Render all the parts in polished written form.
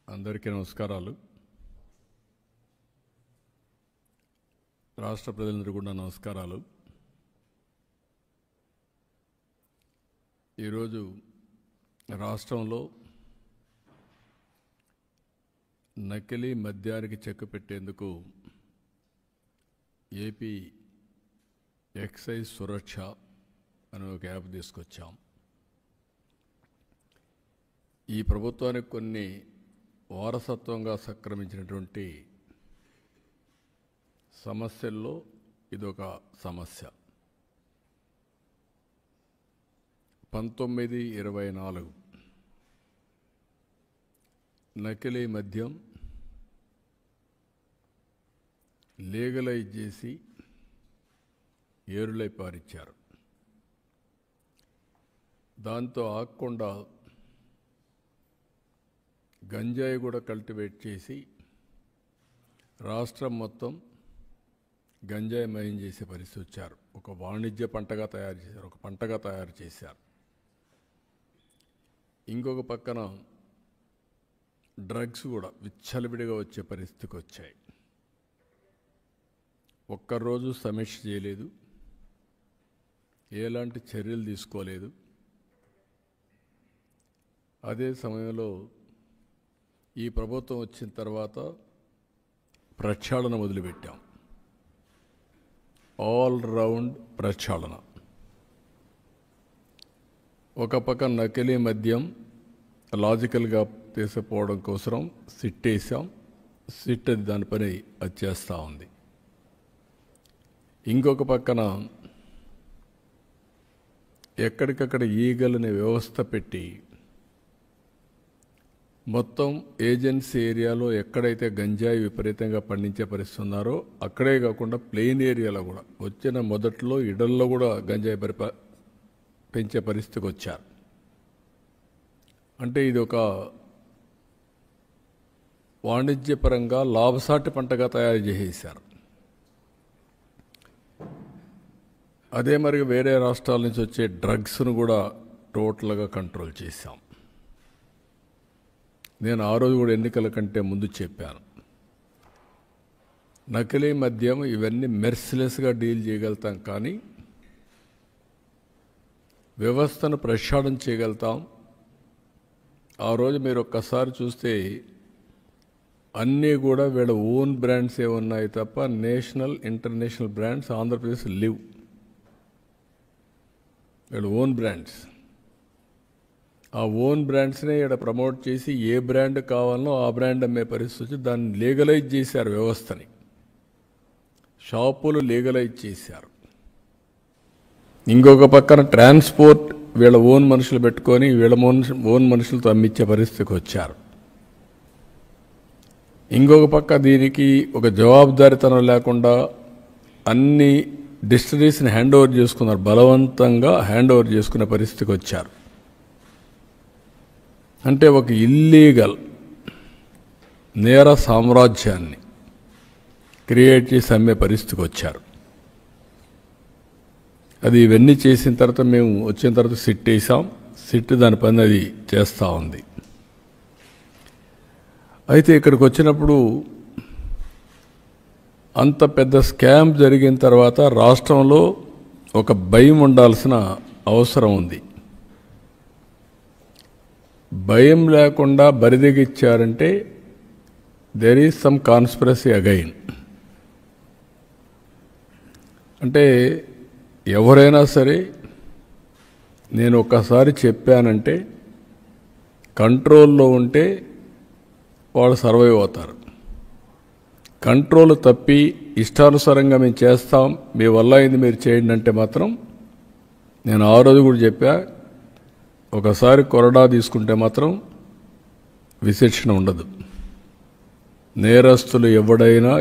అందరికీ నమస్కారాలు. రాష్ట్ర ప్రజలందరికీ కూడా నమస్కారాలు. ఈరోజు రాష్ట్రంలో నకిలీ మద్యానికి చెక్ పెట్టేందుకు ఏపీ ఎక్సైజ్ సురక్ష అనే ఒక యాప్ తీసుకొచ్చాం. ఈ ప్రభుత్వానికి కొన్ని వారసత్వంగా సంక్రమించినటువంటి సమస్యల్లో ఇదొక సమస్య. 1924 నకిలీ మద్యం లీగలైజ్ చేసి ఏరులై పారిచ్చారు. దాంతో ఆగకుండా గంజాయి కూడా కల్టివేట్ చేసి రాష్ట్రం మొత్తం గంజాయి మయం చేసే పరిస్థితి వచ్చారు. ఒక వాణిజ్య పంటగా తయారు చేశారు, ఒక పంటగా తయారు చేశారు. ఇంకొక పక్కన డ్రగ్స్ కూడా విచ్చలవిడిగా వచ్చే పరిస్థితికి వచ్చాయి. ఒక్కరోజు సమీక్ష చేయలేదు, ఎలాంటి చర్యలు తీసుకోలేదు. అదే సమయంలో ఈ ప్రభుత్వం వచ్చిన తర్వాత ప్రక్షాళన మొదలుపెట్టాం. ఆల్ రౌండ్ ప్రక్షాళన. ఒక పక్క నకిలీ మద్యం లాజికల్గా తీసుకుపోవడం కోసం సిట్ వేసాం. సిట్ అది దాని పని అది చేస్తూ ఉంది. ఇంకొక పక్కన ఎక్కడికక్కడ ఈగలనే వ్యవస్థ పెట్టి మొత్తం ఏజెన్సీ ఏరియాలో ఎక్కడైతే గంజాయి విపరీతంగా పండించే పరిస్థితి ఉన్నారో అక్కడే కాకుండా ప్లెయిన్ ఏరియాలో కూడా వచ్చిన మొదట్లో ఇడల్లో కూడా గంజాయి పెంచే పరిస్థితికి వచ్చారు. అంటే ఇది ఒక వాణిజ్యపరంగా లాభసాటి పంటగా తయారు చేసేశారు. అదే మరి వేరే రాష్ట్రాల నుంచి వచ్చే డ్రగ్స్ను కూడా టోటల్గా కంట్రోల్ చేశాం. నేను ఆ రోజు కూడా ఎన్నికల కంటే ముందు చెప్పాను, నకిలీ మద్యం ఇవన్నీ మెర్సిలెస్గా డీల్ చేయగలుగుతాం, కానీ వ్యవస్థను ప్రక్షాళన చేయగలుగుతాం. ఆ రోజు మీరు ఒక్కసారి చూస్తే అన్నీ కూడా వీళ్ళ ఓన్ బ్రాండ్స్ ఏమున్నాయి తప్ప national international brands Andhra Pradesh live. వీళ్ళ ఓన్ బ్రాండ్స్, ఆ ఓన్ బ్రాండ్స్నే ఇక్కడ ప్రమోట్ చేసి ఏ బ్రాండ్ కావాలనో ఆ బ్రాండ్ అమ్మే పరిస్థితి వచ్చి దాన్ని లీగలైజ్ చేశారు. వ్యవస్థని షాపులు లీగలైజ్ చేశారు. ఇంకొక పక్కన ట్రాన్స్పోర్ట్ వీళ్ళ ఓన్ మనుషులు పెట్టుకొని వీళ్ళ ఓన్ మనుషులతో అమ్మించే పరిస్థితికి వచ్చారు. ఇంకొక పక్క దీనికి ఒక జవాబుదారీతనం లేకుండా అన్ని డిస్టరీస్ని హ్యాండ్ ఓవర్ చేసుకున్నారు. బలవంతంగా హ్యాండ్ ఓవర్ చేసుకునే పరిస్థితికి వచ్చారు. అంటే ఒక ఇల్లీగల్ నేర సామ్రాజ్యాన్ని క్రియేట్ చేసి అమ్మే పరిస్థితికి వచ్చారు. అది ఇవన్నీ చేసిన తర్వాత మేము వచ్చిన తర్వాత సిట్ వేసాం. సిట్ దాని పని అది చేస్తూ ఉంది. అయితే ఇక్కడికి వచ్చినప్పుడు అంత పెద్ద స్కామ్ జరిగిన తర్వాత రాష్ట్రంలో ఒక భయం ఉండాల్సిన అవసరం ఉంది. భయం లేకుండా బరిదెగిచ్చారంటే there is some conspiracy again. అంటే ఎవరైనా సరే నేను ఒక్కసారి చెప్పానంటే కంట్రోల్లో ఉంటే వాళ్ళు సర్వైవ్ అవుతారు. కంట్రోల్ తప్పి ఇష్టానుసారంగా మేము చేస్తాం, మీ వల్ల అయింది మీరు చేయండి అంటే మాత్రం నేను ఆ రోజు కూడా చెప్పా, ఒకసారి కొరడా తీసుకుంటే మాత్రం విశిక్షణ ఉండదు. నేరస్తులు ఎవడైనా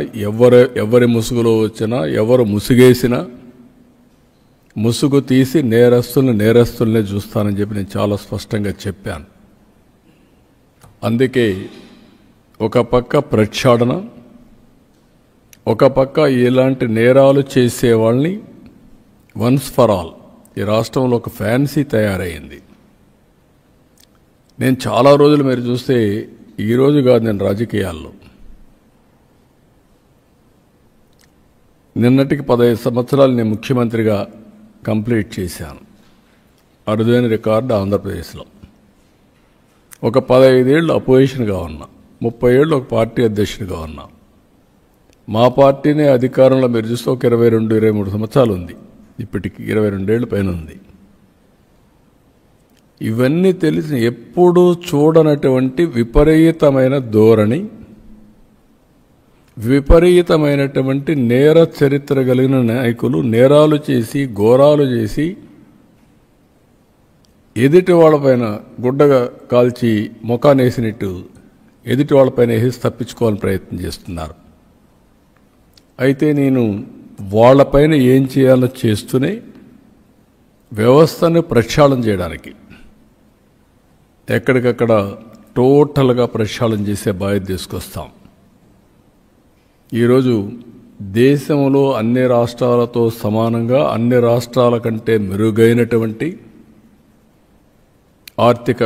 ఎవరి ముసుగులో వచ్చినా ఎవరు ముసుగేసినా ముసుగు తీసి నేరస్తులనే చూస్తానని చెప్పి నేను చాలా స్పష్టంగా చెప్పాను. అందుకే ఒక పక్క ప్రక్షాళన, ఒక పక్క ఇలాంటి నేరాలు చేసే వాళ్ళని వన్స్ ఫర్ ఆల్ ఈ రాష్ట్రంలో ఒక ఫ్యాన్సీ తయారైంది. నేను చాలా రోజులు మీరు చూస్తే ఈరోజు కాదు, నేను రాజకీయాల్లో నిన్నటికి 15 సంవత్సరాలు నేను ముఖ్యమంత్రిగా కంప్లీట్ చేశాను. అరుదైన రికార్డు ఆంధ్రప్రదేశ్లో. ఒక 15 ఏళ్ళు అపోజిషన్గా ఉన్నా, 30 ఏళ్ళు ఒక పార్టీ అధ్యక్షుడిగా ఉన్నా. మా పార్టీనే అధికారంలో మీరు చూస్తే ఒక 22-23 సంవత్సరాలు ఉంది. ఇప్పటికి 22 ఏళ్ళ పైన ఉంది. ఇవన్నీ తెలిసి ఎప్పుడూ చూడనటువంటి విపరీతమైన ధోరణి, విపరీతమైనటువంటి నేర చరిత్ర కలిగిన నాయకులు నేరాలు చేసి ఘోరాలు చేసి ఎదుటి వాళ్ళపైన గుడ్డగా కాల్చి ముఖానేసినట్టు ఎదుటి వాళ్ళపైన వేసి తప్పించుకోవాలని ప్రయత్నం చేస్తున్నారు. అయితే నేను వాళ్ళపైన ఏం చేయాలో చేస్తూనే వ్యవస్థను ప్రక్షాళన చేయడానికి ఎక్కడికక్కడ టోటల్గా ప్రక్షాళన చేసే బాధ్యత తీసుకొస్తాం. ఈరోజు దేశంలో అన్ని రాష్ట్రాలతో సమానంగా అన్ని రాష్ట్రాల కంటే మెరుగైనటువంటి ఆర్థిక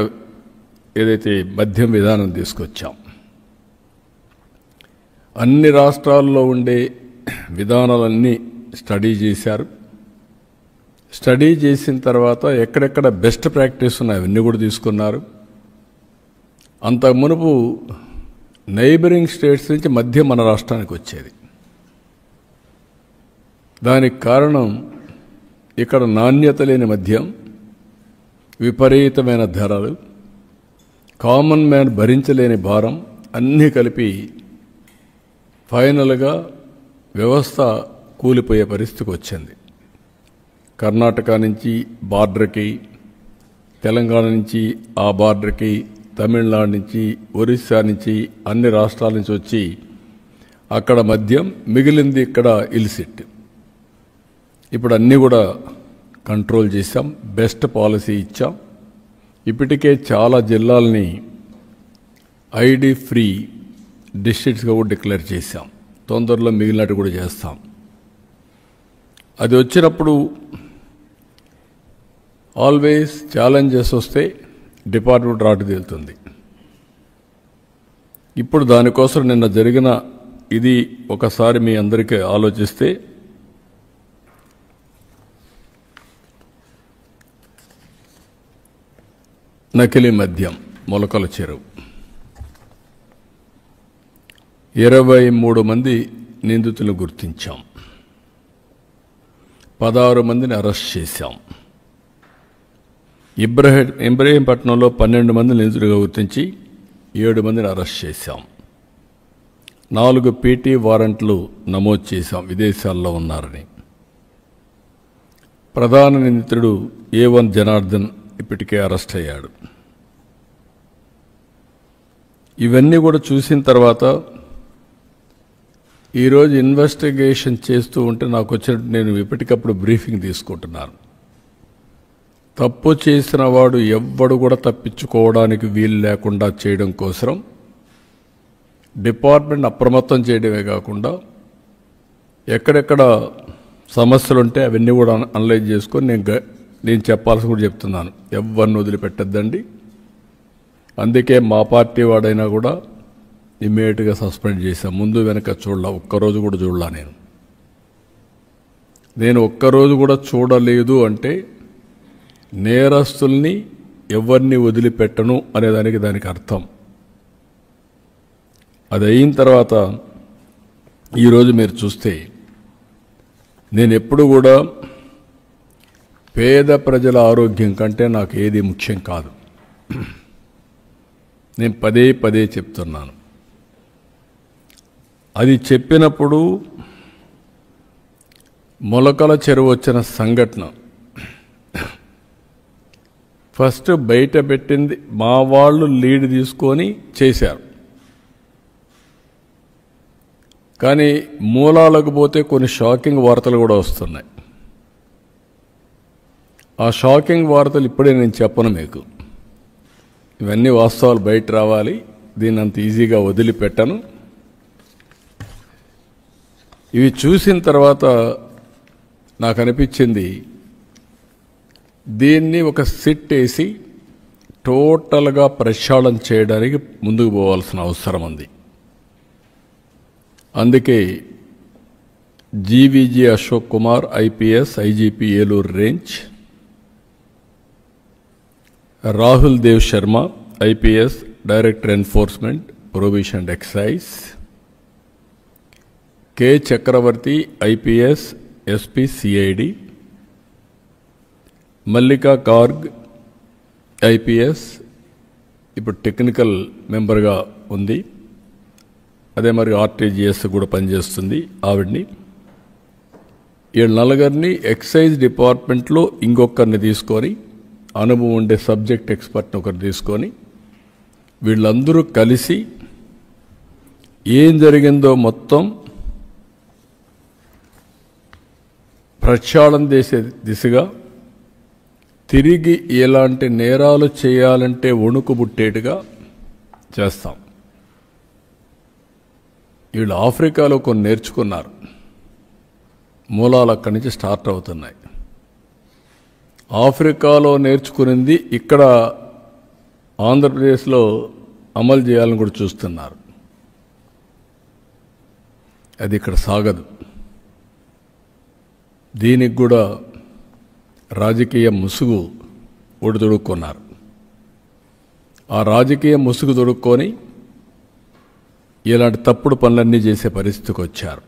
ఏదైతే మద్యం విధానం తీసుకొచ్చాం. అన్ని రాష్ట్రాల్లో ఉండే విధానాలన్నీ స్టడీ చేశారు. స్టడీ చేసిన తర్వాత ఎక్కడెక్కడ బెస్ట్ ప్రాక్టీస్ ఉన్నాయి అవన్నీ కూడా తీసుకున్నారు. అంతకు మునుపు నైబరింగ్ స్టేట్స్ నుంచి మద్యం మన రాష్ట్రానికి వచ్చేది. దానికి కారణం ఇక్కడ నాణ్యత లేని మద్యం, విపరీతమైన ధరలు, కామన్ మ్యాన్ భరించలేని భారం అన్నీ కలిపి ఫైనల్గా వ్యవస్థ కూలిపోయే పరిస్థితికి వచ్చింది. కర్ణాటక నుంచి బార్డర్కి, తెలంగాణ నుంచి ఆ బార్డర్కి, తమిళనాడు నుంచి, ఒరిస్సా నుంచి, అన్ని రాష్ట్రాల నుంచి వచ్చి అక్కడ మద్యం, మిగిలింది ఇక్కడ ఇల్సిట్. ఇప్పుడు అన్నీ కూడా కంట్రోల్ చేశాం, బెస్ట్ పాలసీ ఇచ్చాం. ఇప్పటికే చాలా జిల్లాలని ఐడి ఫ్రీ డిస్ట్రిక్ట్స్గా కూడా డిక్లేర్ చేశాం. తొందరలో మిగిలినట్టు కూడా చేస్తాం. అది వచ్చినప్పుడు ఆల్వేస్ ఛాలెంజెస్ వస్తే డిపార్ట్మెంట్ రాటు తేలుతుంది. ఇప్పుడు దానికోసం నిన్న జరిగిన ఇది ఒకసారి మీ అందరికీ ఆలోచిస్తే, నకిలీ మద్యం మొలకల చెరువు 23 మంది నిందితులను గుర్తించాం, 16 మందిని అరెస్ట్ చేశాం. ఇబ్రహీంపట్నంలో 12 మంది నిందితులుగా గుర్తించి 7 మందిని అరెస్ట్ చేశాం. 4 పీటీ వారెంట్లు నమోదు చేశాం, విదేశాల్లో ఉన్నారని. ప్రధాన నిందితుడు A1 జనార్దన్ ఇప్పటికే అరెస్ట్ అయ్యాడు. ఇవన్నీ కూడా చూసిన తర్వాత ఈరోజు ఇన్వెస్టిగేషన్ చేస్తూ ఉంటే నాకు వచ్చినట్టు నేను ఎప్పటికప్పుడు బ్రీఫింగ్ తీసుకుంటున్నాను. తప్పు చేసిన వాడు ఎవ్వడు కూడా తప్పించుకోవడానికి వీలు లేకుండా చేయడం కోసం డిపార్ట్మెంట్ అప్రమత్తం చేయడమే కాకుండా ఎక్కడెక్కడ సమస్యలుంటే అవన్నీ కూడా అనలైజ్ చేసుకొని నేను చెప్పాల్సి కూడా చెప్తున్నాను. ఎవరిని వదిలిపెట్టద్దండి. అందుకే మా పార్టీ వాడైనా కూడా ఇమ్మీడియట్గా సస్పెండ్ చేశాం. ముందు వెనక చూడలా, ఒక్కరోజు కూడా చూడలా. నేను ఒక్కరోజు కూడా చూడలేదు అంటే నేరస్తుల్ని ఎవరిని వదిలిపెట్టను అనేదానికి దానికి అర్థం. అది అయిన తర్వాత ఈరోజు మీరు చూస్తే నేను ఎప్పుడు కూడా పేద ప్రజల ఆరోగ్యం కంటే నాకు ఏది ముఖ్యం కాదు. నేను పదే పదే చెప్తున్నాను. అది చెప్పినప్పుడు మొలకల చెరువు వచ్చిన సంఘటన ఫస్ట్ బయట పెట్టింది మా వాళ్ళు లీడ్ తీసుకొని చేశారు. కానీ మూలాలకు పోతే కొన్ని షాకింగ్ వార్తలు కూడా వస్తున్నాయి. ఆ షాకింగ్ వార్తలు ఇప్పుడే నేను చెప్పను మీకు. ఇవన్నీ వాస్తవాలు బయట రావాలి. దీన్ని అంత ఈజీగా వదిలిపెట్టను. ఇవి చూసిన తర్వాత నాకు అనిపించింది దీన్ని ఒక సిట్ వేసి టోటల్గా ప్రక్షాళన చేయడానికి ముందుకు పోవాల్సిన అవసరం ఉంది. అందుకే GVG Ashok Kumar IPS IGP Eluru range, Rahul Dev Sharma IPS director enforcement prohibition and excise, K Chakravarthi IPS SP CID, Mallika Garg IPS ఇప్పుడు టెక్నికల్ మెంబర్గా ఉంది, అదే మరి ఆర్టీజీఎస్ కూడా పనిచేస్తుంది ఆవిడ్ని. వీళ్ళ నలుగురిని ఎక్సైజ్ డిపార్ట్మెంట్లో ఇంకొకరిని తీసుకొని, అనుభవం ఉండే సబ్జెక్ట్ ఎక్స్పర్ట్ని ఒకరిని తీసుకొని వీళ్ళందరూ కలిసి ఏం జరిగిందో మొత్తం ప్రక్షాళన చేసే దిశగా, తిరిగి ఎలాంటి నేరాలు చేయాలంటే వణుకు పుట్టేట్టుగా చేస్తాం. వీళ్ళు ఆఫ్రికాలో కొన్ని నేర్చుకున్నారు, మూలాలు అక్కడి నుంచి స్టార్ట్ అవుతున్నాయి. ఆఫ్రికాలో నేర్చుకునింది ఇక్కడ ఆంధ్రప్రదేశ్లో అమలు చేయాలని కూడా చూస్తున్నారు. అది ఇక్కడ సాగదు. దీనికి కూడా రాజకీయ ముసుగు ఒడిదొడుక్కున్నారు. ఆ రాజకీయ ముసుగు దొడుక్కొని ఇలాంటి తప్పుడు పనులన్నీ చేసే పరిస్థితికి వచ్చారు.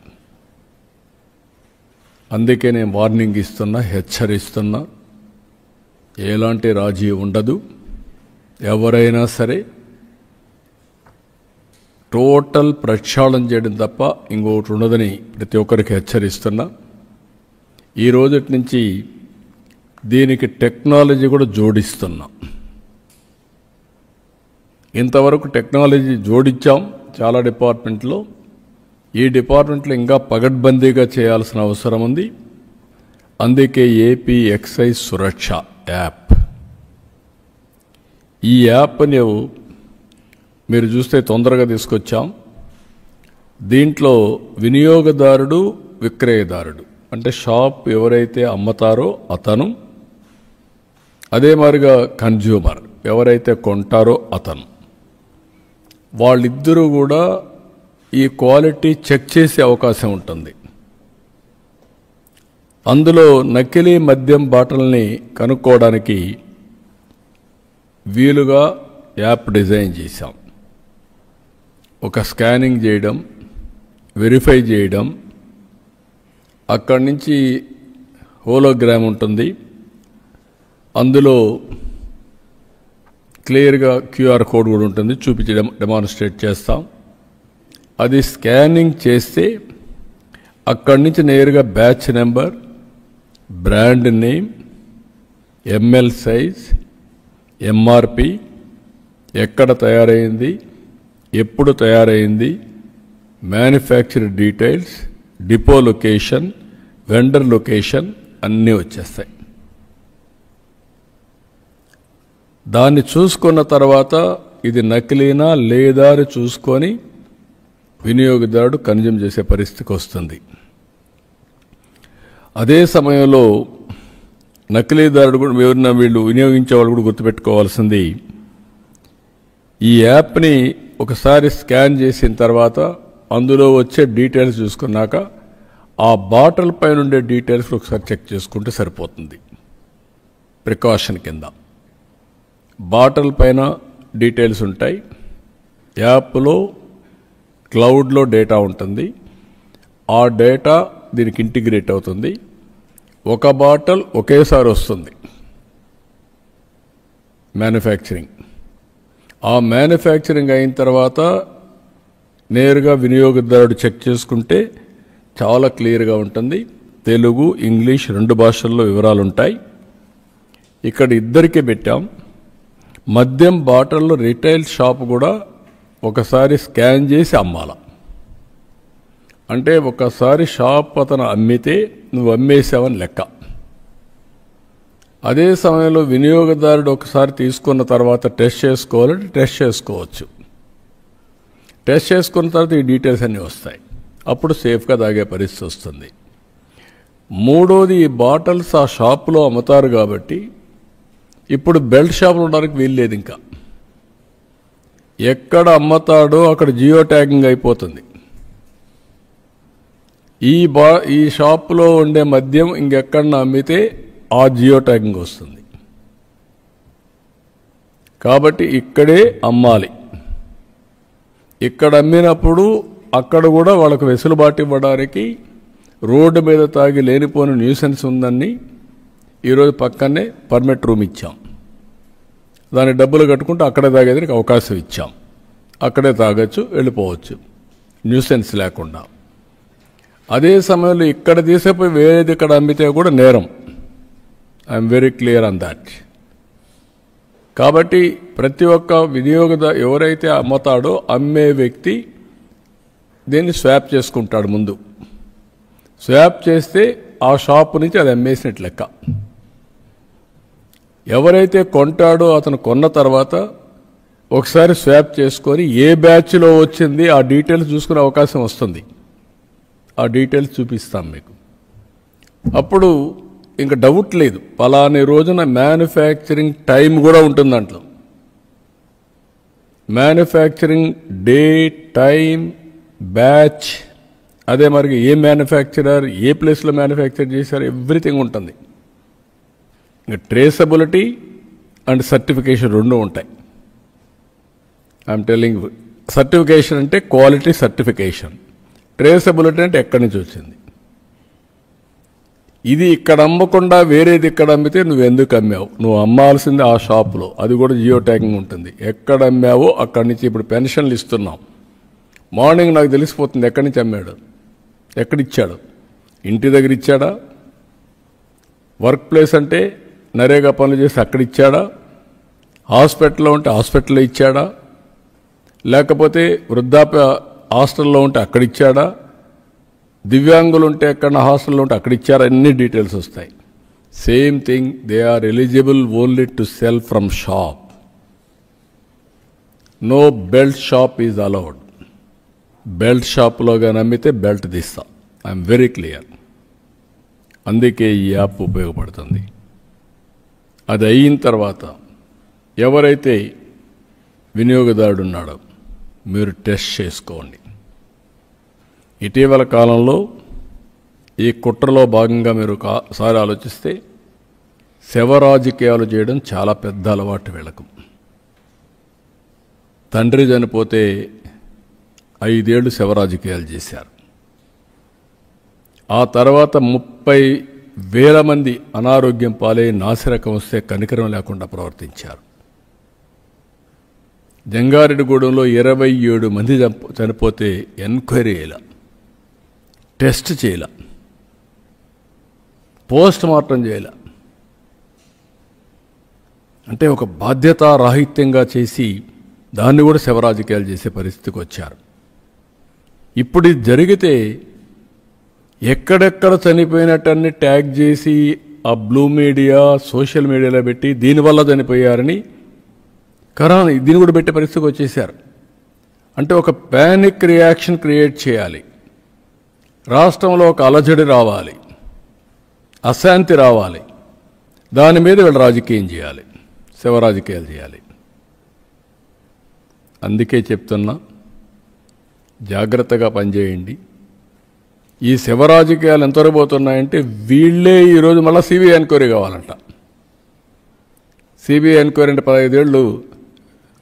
అందుకే నేను వార్నింగ్ ఇస్తున్నా, హెచ్చరిస్తున్నా, ఎలాంటి రాజీ ఉండదు. ఎవరైనా సరే టోటల్ ప్రక్షాళన చేయడం తప్ప ఇంకొకటి ఉండదని ప్రతి ఒక్కరికి హెచ్చరిస్తున్నా. ఈ రోజటి నుంచి దీనికి టెక్నాలజీ కూడా జోడిస్తున్నాం. ఇంతవరకు టెక్నాలజీ జోడించాం చాలా డిపార్ట్మెంట్లో. ఈ డిపార్ట్మెంట్లో ఇంకా పగడ్బందీగా చేయాల్సిన అవసరం ఉంది. అందుకే ఏపీ ఎక్సైజ్ సురక్ష యాప్, ఈ యాప్ని మీరు చూస్తే తొందరగా తీసుకొచ్చాం. దీంట్లో వినియోగదారుడు, విక్రయదారుడు అంటే షాప్ ఎవరైతే అమ్ముతారో అతను, అదే మాదిరిగా కన్జ్యూమర్ ఎవరైతే కొంటారో అతను, వాళ్ళిద్దరూ కూడా ఈ క్వాలిటీ చెక్ చేసే అవకాశం ఉంటుంది. అందులో నకిలీ మద్యం బాటిల్ని కనుక్కోవడానికి వీలుగా యాప్ డిజైన్ చేశాం. ఒక స్కానింగ్ చేయడం, వెరిఫై చేయడం, అక్కడి నుంచి హోలోగ్రామ్ ఉంటుంది, అందులో క్లియర్గా క్యూఆర్ కోడ్ కూడా ఉంటుంది, చూపించి డెమాన్స్ట్రేట్ చేస్తాం. అది స్కానింగ్ చేస్తే అక్కడి నుంచి నేరుగా batch number, brand name, ML size, MRP, ఎక్కడ తయారైంది, ఎప్పుడు తయారైంది, manufacture details, depot location, vendor location అన్నీ వచ్చేస్తాయి. దాన్ని చూసుకున్న తర్వాత ఇది నకిలీనా లేదా అని చూసుకొని వినియోగదారుడు కన్జ్యూమ్ చేసే పరిస్థితికి వస్తుంది. అదే సమయంలో నకిలీదారుడు కూడా ఎవరైనా వీళ్ళు వినియోగించే వాళ్ళు కూడా గుర్తుపెట్టుకోవాల్సింది, ఈ యాప్ని ఒకసారి స్కాన్ చేసిన తర్వాత అందులో వచ్చే డీటెయిల్స్ చూసుకున్నాక ఆ బాటిల్ పైన ఉండే డీటెయిల్స్ ఒకసారి చెక్ చేసుకుంటే సరిపోతుంది. ప్రికాషన్ కింద బాటిల్ పైన డీటెయిల్స్ ఉంటాయి, యాప్లో క్లౌడ్లో డేటా ఉంటుంది, ఆ డేటా దీనికి ఇంటిగ్రేట్ అవుతుంది. ఒక బాటిల్ ఒకేసారి వస్తుంది మ్యానుఫ్యాక్చరింగ్. ఆ మ్యానుఫ్యాక్చరింగ్ అయిన తర్వాత నేరుగా వినియోగదారుడు చెక్ చేసుకుంటే చాలా క్లియర్గా ఉంటుంది. తెలుగు, ఇంగ్లీష్ 2 భాషల్లో వివరాలు ఉంటాయి. ఇక్కడ ఇద్దరికీ పెట్టాం. మద్యం బాటిల్లో రిటైల్ షాప్ కూడా ఒకసారి స్కాన్ చేసి అమ్మాల. అంటే ఒకసారి షాప్ అతను అమ్మితే నువ్వు అమ్మేసావని లెక్క. అదే సమయంలో వినియోగదారుడు ఒకసారి తీసుకున్న తర్వాత టెస్ట్ చేసుకోవాలంటే టెస్ట్ చేసుకోవచ్చు. టెస్ట్ చేసుకున్న తర్వాత ఈ డీటెయిల్స్ అన్నీ వస్తాయి. అప్పుడు సేఫ్గా తాగే పరిస్థితి వస్తుంది. మూడోది, ఈ బాటిల్స్ ఆ షాపులో అమ్ముతారు కాబట్టి ఇప్పుడు బెల్ట్ షాపులు ఉండడానికి వీల్లేదు. ఇంకా ఎక్కడ అమ్మతాడో అక్కడ జియో ట్యాగింగ్ అయిపోతుంది. ఈ షాపులో ఉండే మద్యం ఇంకెక్కడన్నా అమ్మితే ఆ జియో ట్యాగింగ్ వస్తుంది. కాబట్టి ఇక్కడే అమ్మాలి. ఇక్కడ అమ్మినప్పుడు అక్కడ కూడా వాళ్ళకు వెసులుబాటు ఇవ్వడానికి రోడ్డు మీద తాగి లేనిపోని న్యూసెన్స్ ఉందని ఈరోజు పక్కనే పర్మిట్ రూమ్ ఇచ్చాం. దాని డబ్బులు కట్టుకుంటూ అక్కడే తాగేదానికి అవకాశం ఇచ్చాం. అక్కడే తాగొచ్చు, వెళ్ళిపోవచ్చు న్యూసెన్స్ లేకుండా. అదే సమయంలో ఇక్కడ తీసేపోయి వేరేది ఇక్కడ అమ్మితే కూడా నేరం. I'm very clear on that. కాబట్టి ప్రతి ఒక్క వినియోగదారు ఎవరైతే అమ్ముతాడో అమ్మే వ్యక్తి దీన్ని స్వాప్ చేసుకుంటాడు. ముందు స్వాప్ చేస్తే ఆ షాపు నుంచి అది అమ్మేసినట్లు లెక్క. ఎవరైతే కొంటాడో అతను కొన్న తర్వాత ఒకసారి స్వాప్ చేసుకొని ఏ బ్యాచ్లో వచ్చింది ఆ డీటెయిల్స్ చూసుకునే అవకాశం వస్తుంది. ఆ డీటెయిల్స్ చూపిస్తాం మీకు. అప్పుడు ఇంకా డౌట్ లేదు. పలాని రోజున మ్యానుఫ్యాక్చరింగ్ టైం కూడా ఉంటుంది దాంట్లో. మ్యానుఫ్యాక్చరింగ్ డే, టైం, బ్యాచ్, అదే మరి ఏ మ్యానుఫ్యాక్చరర్, ఏ ప్లేస్లో మ్యానుఫ్యాక్చర్ చేశారు, ఎవ్రీథింగ్ ఉంటుంది. ఇంకా ట్రేసబిలిటీ అండ్ సర్టిఫికేషన్ రెండు ఉంటాయి. ఐఎమ్ టెల్లింగ్, సర్టిఫికేషన్ అంటే క్వాలిటీ సర్టిఫికేషన్, ట్రేసబిలిటీ అంటే ఎక్కడి నుంచి వచ్చింది. ఇది ఇక్కడ అమ్మకుండా వేరేది ఇక్కడ అమ్మితే నువ్వు ఎందుకు అమ్మావు, నువ్వు అమ్మాల్సింది ఆ షాపులో, అది కూడా జియో ట్యాగింగ్ ఉంటుంది. ఎక్కడ అమ్మావో అక్కడి నుంచి. ఇప్పుడు పెన్షన్లు ఇస్తున్నాం, మార్నింగ్ నాకు తెలిసిపోతుంది ఎక్కడి నుంచి అమ్మాడు, ఎక్కడిచ్చాడు, ఇంటి దగ్గర ఇచ్చాడా, వర్క్ ప్లేస్ అంటే నరేగా పనులు చేసి అక్కడిచ్చాడా, హాస్పిటల్లో ఉంటే హాస్పిటల్లో ఇచ్చాడా, లేకపోతే వృద్ధాప్య హాస్టల్లో ఉంటే అక్కడిచ్చాడా, దివ్యాంగులు ఉంటే ఎక్కడ హాస్టల్లో ఉంటే అక్కడిచ్చారా, అన్ని డీటెయిల్స్ వస్తాయి. Same thing, they are eligible only to sell from shop. No belt shop is allowed. Belt షాప్లో కానీ అమ్మితే బెల్ట్ తీస్తా. I'm very clear. అందుకే ఈ యాప్ ఉపయోగపడుతుంది. అది అయిన తర్వాత ఎవరైతే వినియోగదారుడు ఉన్నాడో మీరు టెస్ట్ చేసుకోండి. ఇటీవల కాలంలో ఈ కుట్రలో భాగంగా మీరు ఒకసారి ఆలోచిస్తే శవ రాజకీయాలు చేయడం చాలా పెద్ద అలవాటు వీళ్ళకు. తండ్రి చనిపోతే 5 ఏళ్ళు శవ రాజకీయాలు చేశారు. ఆ తర్వాత 30,000 మంది అనారోగ్యం పాలై నాసిరకం వస్తే కనికరం లేకుండా ప్రవర్తించారు. జంగారెడ్డిగూడెంలో 27 మంది చనిపోతే ఎంక్వైరీ చేయాల, టెస్ట్ చేయాల, పోస్ట్ మార్టం చేయాల. అంటే ఒక బాధ్యతారాహిత్యంగా చేసి దాన్ని కూడా శవరాజకీయాలు చేసే పరిస్థితికి వచ్చారు. ఇప్పుడు ఇది జరిగితే ఎక్కడెక్కడ చనిపోయినట్టన్ని ట్యాగ్ చేసి ఆ బ్లూ మీడియా, సోషల్ మీడియాలో పెట్టి దీనివల్ల చనిపోయారని కరోనా దీన్ని కూడా పెట్టే పరిస్థితికి వచ్చేసారు. అంటే ఒక ప్యానిక్ రియాక్షన్ క్రియేట్ చేయాలి, రాష్ట్రంలో ఒక అలజడి రావాలి, అశాంతి రావాలి, దాని మీద వీళ్ళు రాజకీయం చేయాలి, శవ రాజకీయాలు చేయాలి. అందుకే చెప్తున్నా, జాగ్రత్తగా పనిచేయండి. ఈ శవ రాజకీయాలు ఎంతవరకు పోతున్నాయంటే వీళ్ళే ఈరోజు మళ్ళీ సిబిఐ ఎంక్వైరీ కావాలంట. సిబిఐ ఎంక్వైరీ అంటే 15 ఏళ్ళు,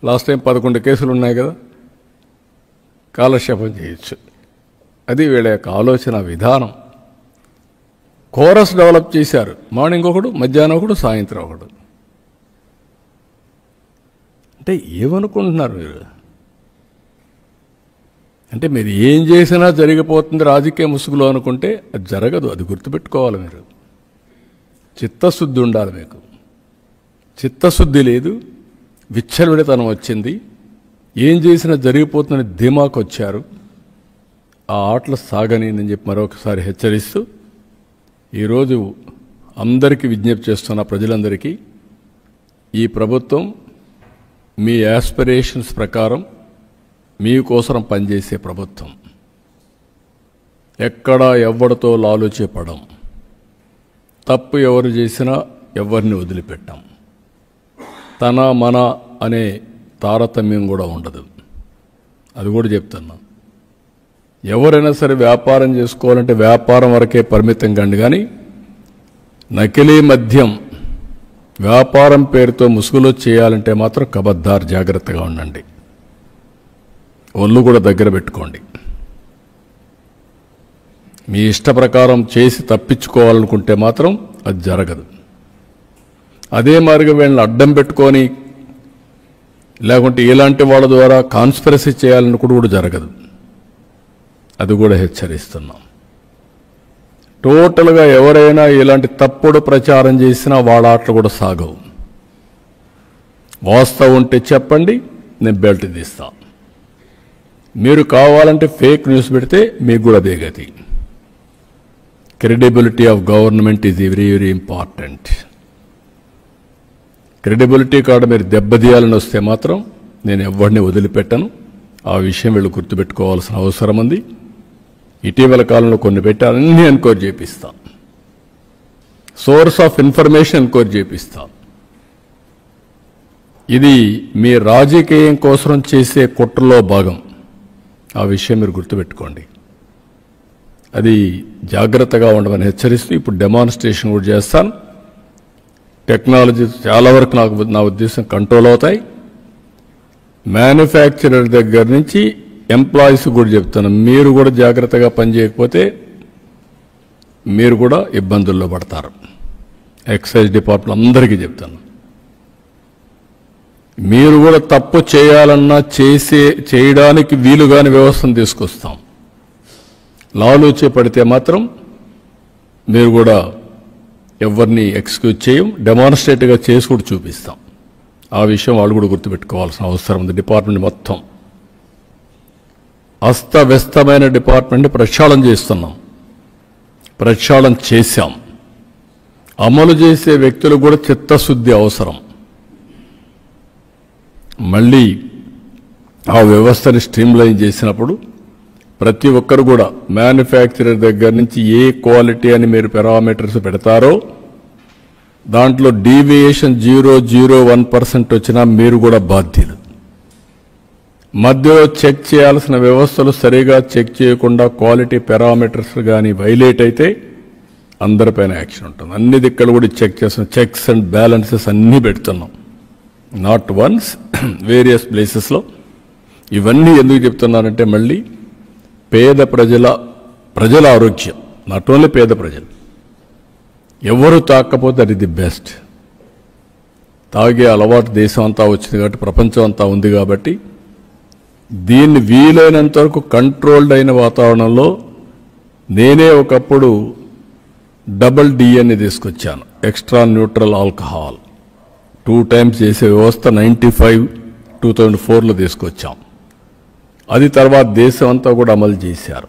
లాస్ట్ టైం 11 కేసులు ఉన్నాయి కదా, కాలక్షేపం చేయొచ్చు. అది వీళ్ళ యొక్క ఆలోచన విధానం. కోరస్ డెవలప్ చేశారు. మార్నింగ్ ఒకడు, మధ్యాహ్నం ఒకడు, సాయంత్రం ఒకడు. అంటే ఏమనుకుంటున్నారు మీరు? అంటే మీరు ఏం చేసినా జరిగిపోతుంది రాజకీయ ముసుగులో అనుకుంటే అది జరగదు. అది గుర్తుపెట్టుకోవాలి మీరు. చిత్తశుద్ధి ఉండాలి మీకు. చిత్తశుద్ధి లేదు, విచ్చలవిడితనం వచ్చింది. ఏం చేసినా జరిగిపోతుందని ధీమాకు వచ్చారు. ఆ ఆటలు సాగని అని చెప్పి మరొకసారి హెచ్చరిస్తూ ఈరోజు అందరికీ విజ్ఞప్తి చేస్తున్న ప్రజలందరికీ, ఈ ప్రభుత్వం మీ యాస్పిరేషన్స్ ప్రకారం మీకోసం పనిచేసే ప్రభుత్వం. ఎక్కడా ఎవరితో లాలుచేపడం, తప్పు ఎవరు చేసినా ఎవరిని వదిలిపెట్టాం. తన మన అనే తారతమ్యం కూడా ఉండదు. అది కూడా చెప్తున్నా. ఎవరైనా సరే వ్యాపారం చేసుకోవాలంటే వ్యాపారం వరకే పరిమితం కండి, కానీ నకిలీ మద్యం వ్యాపారం పేరుతో ముసుగులో చేయాలంటే మాత్రం కబద్దార్, జాగ్రత్తగా ఉండండి. ఒళ్ళు కూడా దగ్గర పెట్టుకోండి. మీ ఇష్ట ప్రకారం చేసి తప్పించుకోవాలనుకుంటే మాత్రం అది జరగదు. అదే మాదిరిగా వీళ్ళని అడ్డం పెట్టుకొని లేకుంటే ఇలాంటి వాళ్ళ ద్వారా కాన్స్పిరసీ చేయాలని కూడా జరగదు. అది కూడా హెచ్చరిస్తున్నాం. టోటల్గా ఎవరైనా ఇలాంటి తప్పుడు ప్రచారం చేసినా వాళ్ళ ఆటలు కూడా సాగవు. వాస్తవం ఉంటే చెప్పండి, నేను బెల్ట్ తీస్తా. మీరు కావాలంటే ఫేక్ న్యూస్ పెడితే మీకు కూడా అదే గతి. Credibility of government is very very important. Credibility కాడ మీరు దెబ్బతీయాలని వస్తే మాత్రం నేను ఎవరిని వదిలిపెట్టను. ఆ విషయం వీళ్ళు గుర్తుపెట్టుకోవాల్సిన అవసరం ఉంది. ఇటీవల కాలంలో కొన్ని పెట్టాలన్నీ ఎన్క్వైరీ చేపిస్తాం. సోర్స్ ఆఫ్ ఇన్ఫర్మేషన్ ఎన్క్వైరీ చేపిస్తాం. ఇది మీ రాజకీయం కోసం చేసే కుట్రలో భాగం. ఆ విషయం మీరు గుర్తుపెట్టుకోండి. అది జాగ్రత్తగా ఉండమని హెచ్చరిస్తూ ఇప్పుడు డెమాన్స్ట్రేషన్ కూడా చేస్తాను. టెక్నాలజీ చాలా వరకు నా ఉద్దేశం కంట్రోల్ అవుతాయి. మ్యానుఫ్యాక్చరర్ దగ్గర నుంచి ఎంప్లాయీస్ కూడా చెప్తాను, మీరు కూడా జాగ్రత్తగా పనిచేయకపోతే మీరు కూడా ఇబ్బందుల్లో పడతారు. ఎక్సైజ్ డిపార్ట్మెంట్ అందరికీ చెప్తాను, మీరు కూడా తప్పు చేయాలన్నా చేయడానికి వీలుగాని వ్యవస్థను తీసుకొస్తాం. లాలూచి పడితే మాత్రం మీరు కూడా ఎవరిని ఎక్స్క్యూజ్ చేయం, డెమాన్స్ట్రేట్గా చేసి కూడా చూపిస్తాం. ఆ విషయం వాళ్ళు కూడా గుర్తుపెట్టుకోవాల్సిన అవసరం ఉంది. డిపార్ట్మెంట్ మొత్తం అస్తవ్యస్తమైన డిపార్ట్మెంట్ ప్రక్షాళన చేస్తున్నాం, ప్రక్షాళన చేశాం. అమలు చేసే వ్యక్తులకు కూడా చిత్తశుద్ధి అవసరం. మళ్ళీ ఆ వ్యవస్థని స్ట్రీమ్లైన్ చేసినప్పుడు ప్రతి ఒక్కరు కూడా మ్యానుఫ్యాక్చరర్ దగ్గర నుంచి ఏ క్వాలిటీ అని మీరు పారామీటర్స్ పెడతారో దాంట్లో డీవియేషన్ 0.01% వచ్చినా మీరు కూడా బాధ్యులు. మధ్యలో చెక్ చేయాల్సిన వ్యవస్థలు సరిగా చెక్ చేయకుండా క్వాలిటీ పారామీటర్స్ కానీ వైలేట్ అయితే అందరిపైన యాక్షన్ ఉంటుంది. అన్ని దిక్కలు కూడా చెక్ చేస్తున్నాం. చెక్స్ అండ్ బ్యాలెన్సెస్ అన్నీ పెడుతున్నాం. నాట్ వన్స్, వేరియస్ ప్లేసెస్లో. ఇవన్నీ ఎందుకు చెప్తున్నానంటే మళ్ళీ పేద ప్రజల ఆరోగ్యం, నాట్ ఓన్లీ పేద ప్రజలు, ఎవరు తాకపోతే అది ది బెస్ట్. తాగే అలవాటు దేశం అంతా వచ్చింది కాబట్టి, ప్రపంచం అంతా ఉంది కాబట్టి దీన్ని వీలైనంత వరకు కంట్రోల్డ్ అయిన వాతావరణంలో నేనే ఒకప్పుడు డబుల్ డిఎన్ని తీసుకొచ్చాను, ఎక్స్ట్రా న్యూట్రల్ ఆల్కహాల్ 2 times చేసే వ్యవస్థ 95 2004లో తీసుకొచ్చాం. అది తర్వాత దేశం అంతా కూడా అమలు చేశారు.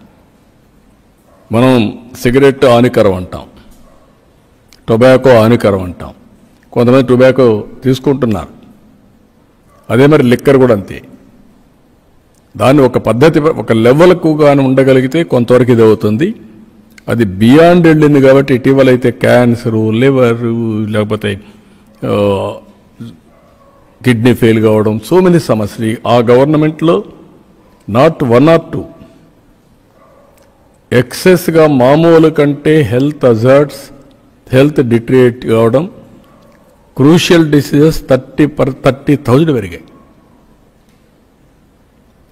మనం సిగరెట్ హానికరం అంటాం, టొబాకో హానికరం అంటాం. కొంతమంది టొబాకో తీసుకుంటున్నారు. అదే మరి లిక్కర్ కూడా అంతే. దాన్ని ఒక పద్ధతి, ఒక లెవెల్కు కానీ ఉండగలిగితే కొంతవరకు ఇది అవుతుంది. అది బియాండ్ వెళ్ళింది కాబట్టి ఇటీవలైతే క్యాన్సరు, లివర్, లేకపోతే కిడ్నీ ఫెయిల్ కావడం, సో మెనీ సమస్యలు. ఆ గవర్నమెంట్లో నాట్ 1 or 2 ఎక్సెస్గా మామూలు కంటే హెల్త్ అజార్డ్స్, హెల్త్ డిటరేట్ కావడం, క్రూషియల్ డిసీజెస్ 30,000 పెరిగాయి.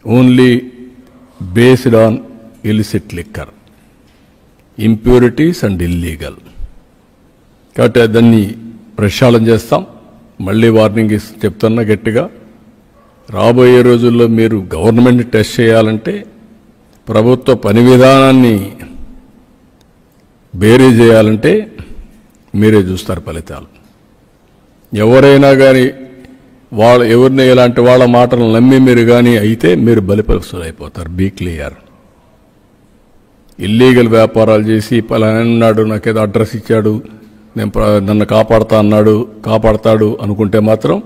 Only based on illicit liquor, impurities and illegal. కాబట్టి దాన్ని ప్రక్షాళన చేస్తాం. మళ్ళీ వార్నింగ్ చెప్తున్నా గట్టిగా, రాబోయే రోజుల్లో మీరు గవర్నమెంట్ని టెస్ట్ చేయాలంటే ప్రభుత్వ పని విధానాన్ని బేరీ చేయాలంటే మీరే చూస్తారు ఫలితాలు. ఎవరైనా కానీ ఎవరిని ఇలాంటి వాళ్ళ మాటలు నమ్మి మీరు కానీ అయితే మీరు బలిపరుస్తులు అయిపోతారు. Be clear. ఇల్లీగల్ వ్యాపారాలు చేసి పలానాడు నాకేదో అడ్రస్ ఇచ్చాడు, నన్ను కాపాడతాడు అనుకుంటే మాత్రం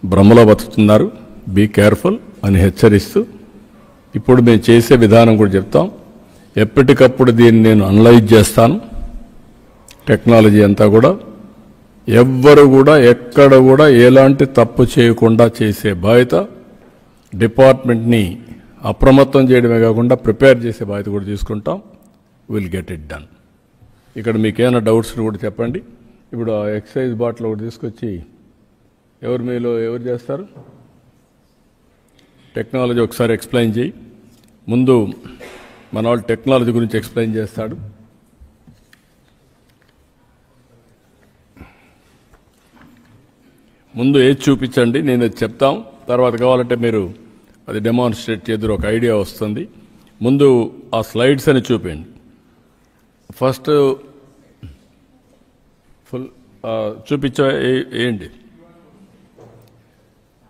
భ్రమలో బతుకుతున్నారు. బీ కేర్ఫుల్ అని హెచ్చరిస్తూ ఇప్పుడు మేము చేసే విధానం కూడా చెప్తాం. ఎప్పటికప్పుడు దీన్ని నేను అనలైజ్ చేస్తాను. టెక్నాలజీ అంతా కూడా ఎవ్వరు కూడా ఎక్కడ కూడా ఎలాంటి తప్పు చేయకుండా చేసే బాధ్యత డిపార్ట్మెంట్ని అప్రమత్తం చేయడమే కాకుండా ప్రిపేర్ చేసే బాధ్యత కూడా తీసుకుంటాం. Will get it done. ఇక్కడ మీకు ఏమైనా డౌట్స్ కూడా చెప్పండి. ఇప్పుడు ఆ ఎక్సైజ్ బాటిల్ ఒకటి తీసుకొచ్చి మీలో ఎవరు చేస్తారు? టెక్నాలజీ ఒకసారి ఎక్స్ప్లెయిన్ చేయి. ముందు మన వాళ్ళు టెక్నాలజీ గురించి ఎక్స్ప్లెయిన్ చేస్తాడు. ముందు ఏది చూపించండి, నేను అది చెప్తాం. తర్వాత కావాలంటే మీరు అది డెమాన్స్ట్రేట్ చేద్దరు, ఒక ఐడియా వస్తుంది. ముందు ఆ స్లైడ్స్ అని చూపించండి. ఫస్ట్ ఫుల్ చూపించా ఏంటి?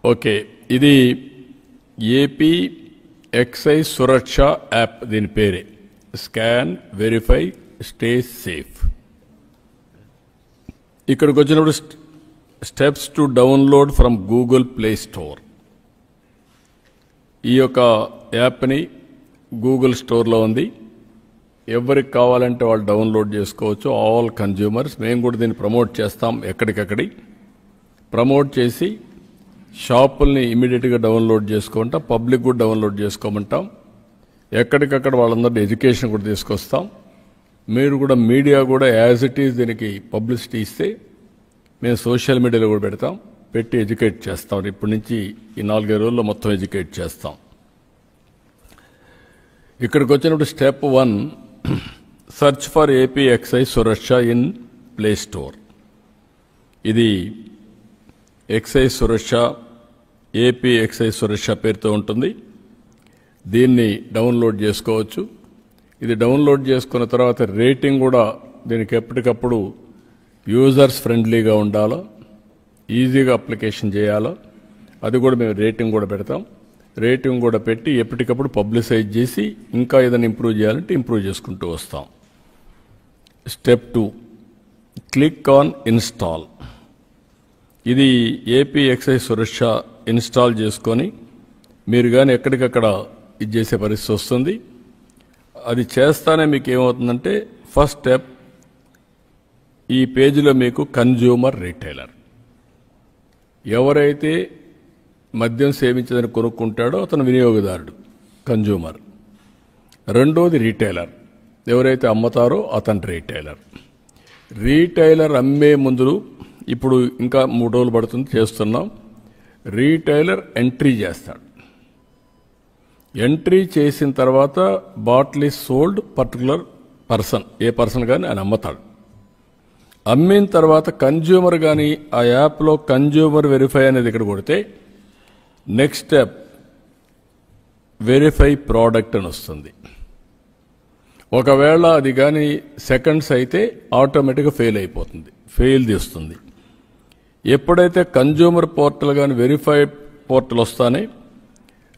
ఓకే, ఇది ఏపీ ఎక్సైజ్ సురక్ష యాప్, దీని పేరే. Scan, verify, stay safe. ఇక్కడికి వచ్చినప్పుడు steps to download from Google play store. ఈ యొక్క యాప్ని గూగుల్ స్టోర్లో ఉంది. ఎవరికి కావాలంటే వాళ్ళు డౌన్లోడ్ చేసుకోవచ్చు, ఆల్ కన్జ్యూమర్స్. మేము కూడా దీన్ని ప్రమోట్ చేస్తాం, ఎక్కడికక్కడి ప్రమోట్ చేసి షాపుల్ని ఇమీడియట్గా డౌన్లోడ్ చేసుకుంటాం, పబ్లిక్ కూడా డౌన్లోడ్ చేసుకోమంటాం. ఎక్కడికక్కడ వాళ్ళందరినీ ఎడ్యుకేషన్ కూడా తీసుకొస్తాం. మీరు కూడా మీడియా కూడా యాజ్ ఇట్ ఈజ్ దీనికి పబ్లిసిటీ ఇస్తే మేము సోషల్ మీడియాలో కూడా పెట్టి ఎడ్యుకేట్ చేస్తాం. ఇప్పటి నుంచి ఈ 4-5 రోజుల్లో మొత్తం ఎడ్యుకేట్ చేస్తాం. ఇక్కడికి వచ్చినప్పుడు step 1, search for AP excise Suraksha in play store. ఇది excise Suraksha, AP excise Suraksha పేరుతో ఉంటుంది. దీన్ని డౌన్లోడ్ చేసుకోవచ్చు. ఇది డౌన్లోడ్ చేసుకున్న తర్వాత రేటింగ్ కూడా దీనికి ఎప్పటికప్పుడు యూజర్స్ ఫ్రెండ్లీగా ఉండాలో, ఈజీగా అప్లికేషన్ చేయాలో, అది కూడా మేము రేటింగ్ కూడా పెడతాం. రేటింగ్ కూడా పెట్టి ఎప్పటికప్పుడు పబ్లిసైజ్ చేసి ఇంకా ఏదైనా ఇంప్రూవ్ చేయాలంటే ఇంప్రూవ్ చేసుకుంటూ వస్తాం. Step 2, click on install. ఇది ఏపీ ఎక్సైజ్ సురక్ష ఇన్స్టాల్ చేసుకొని మీరు కానీ ఎక్కడికక్కడ ఇది చేసే పరిస్థితి వస్తుంది. అది చేస్తానే మీకు ఏమవుతుందంటే, ఫస్ట్ స్టెప్, ఈ పేజీలో మీకు కన్జ్యూమర్ రీటైలర్, ఎవరైతే మద్యం సేవించదని కొనుక్కుంటాడో అతను వినియోగదారుడు, కన్జ్యూమర్. రెండోది రీటైలర్, ఎవరైతే అమ్ముతారో అతను రీటైలర్. రీటైలర్ అమ్మే ముందు ఇప్పుడు ఇంకా 3 రోజులు పడుతుంది, చేస్తున్నాం. రీటైలర్ ఎంట్రీ చేస్తాడు. ఎంట్రీ చేసిన తర్వాత bottle is sold particular person, A person కానీ ఆయన అమ్ముతాడు. అమ్మిన తర్వాత కన్జ్యూమర్ కానీ ఆ యాప్లో కన్జ్యూమర్ వెరిఫై అనేది ఇక్కడ కొడితే నెక్స్ట్ స్టెప్ వెరిఫై ప్రోడక్ట్ అని వస్తుంది. ఒకవేళ అది కానీ సెకండ్స్ అయితే ఆటోమేటిక్గా ఫెయిల్ అయిపోతుంది, ఫెయిల్ తీస్తుంది. ఎప్పుడైతే కన్జ్యూమర్ పోర్టల్ కానీ వెరిఫై పోర్టల్ వస్తానే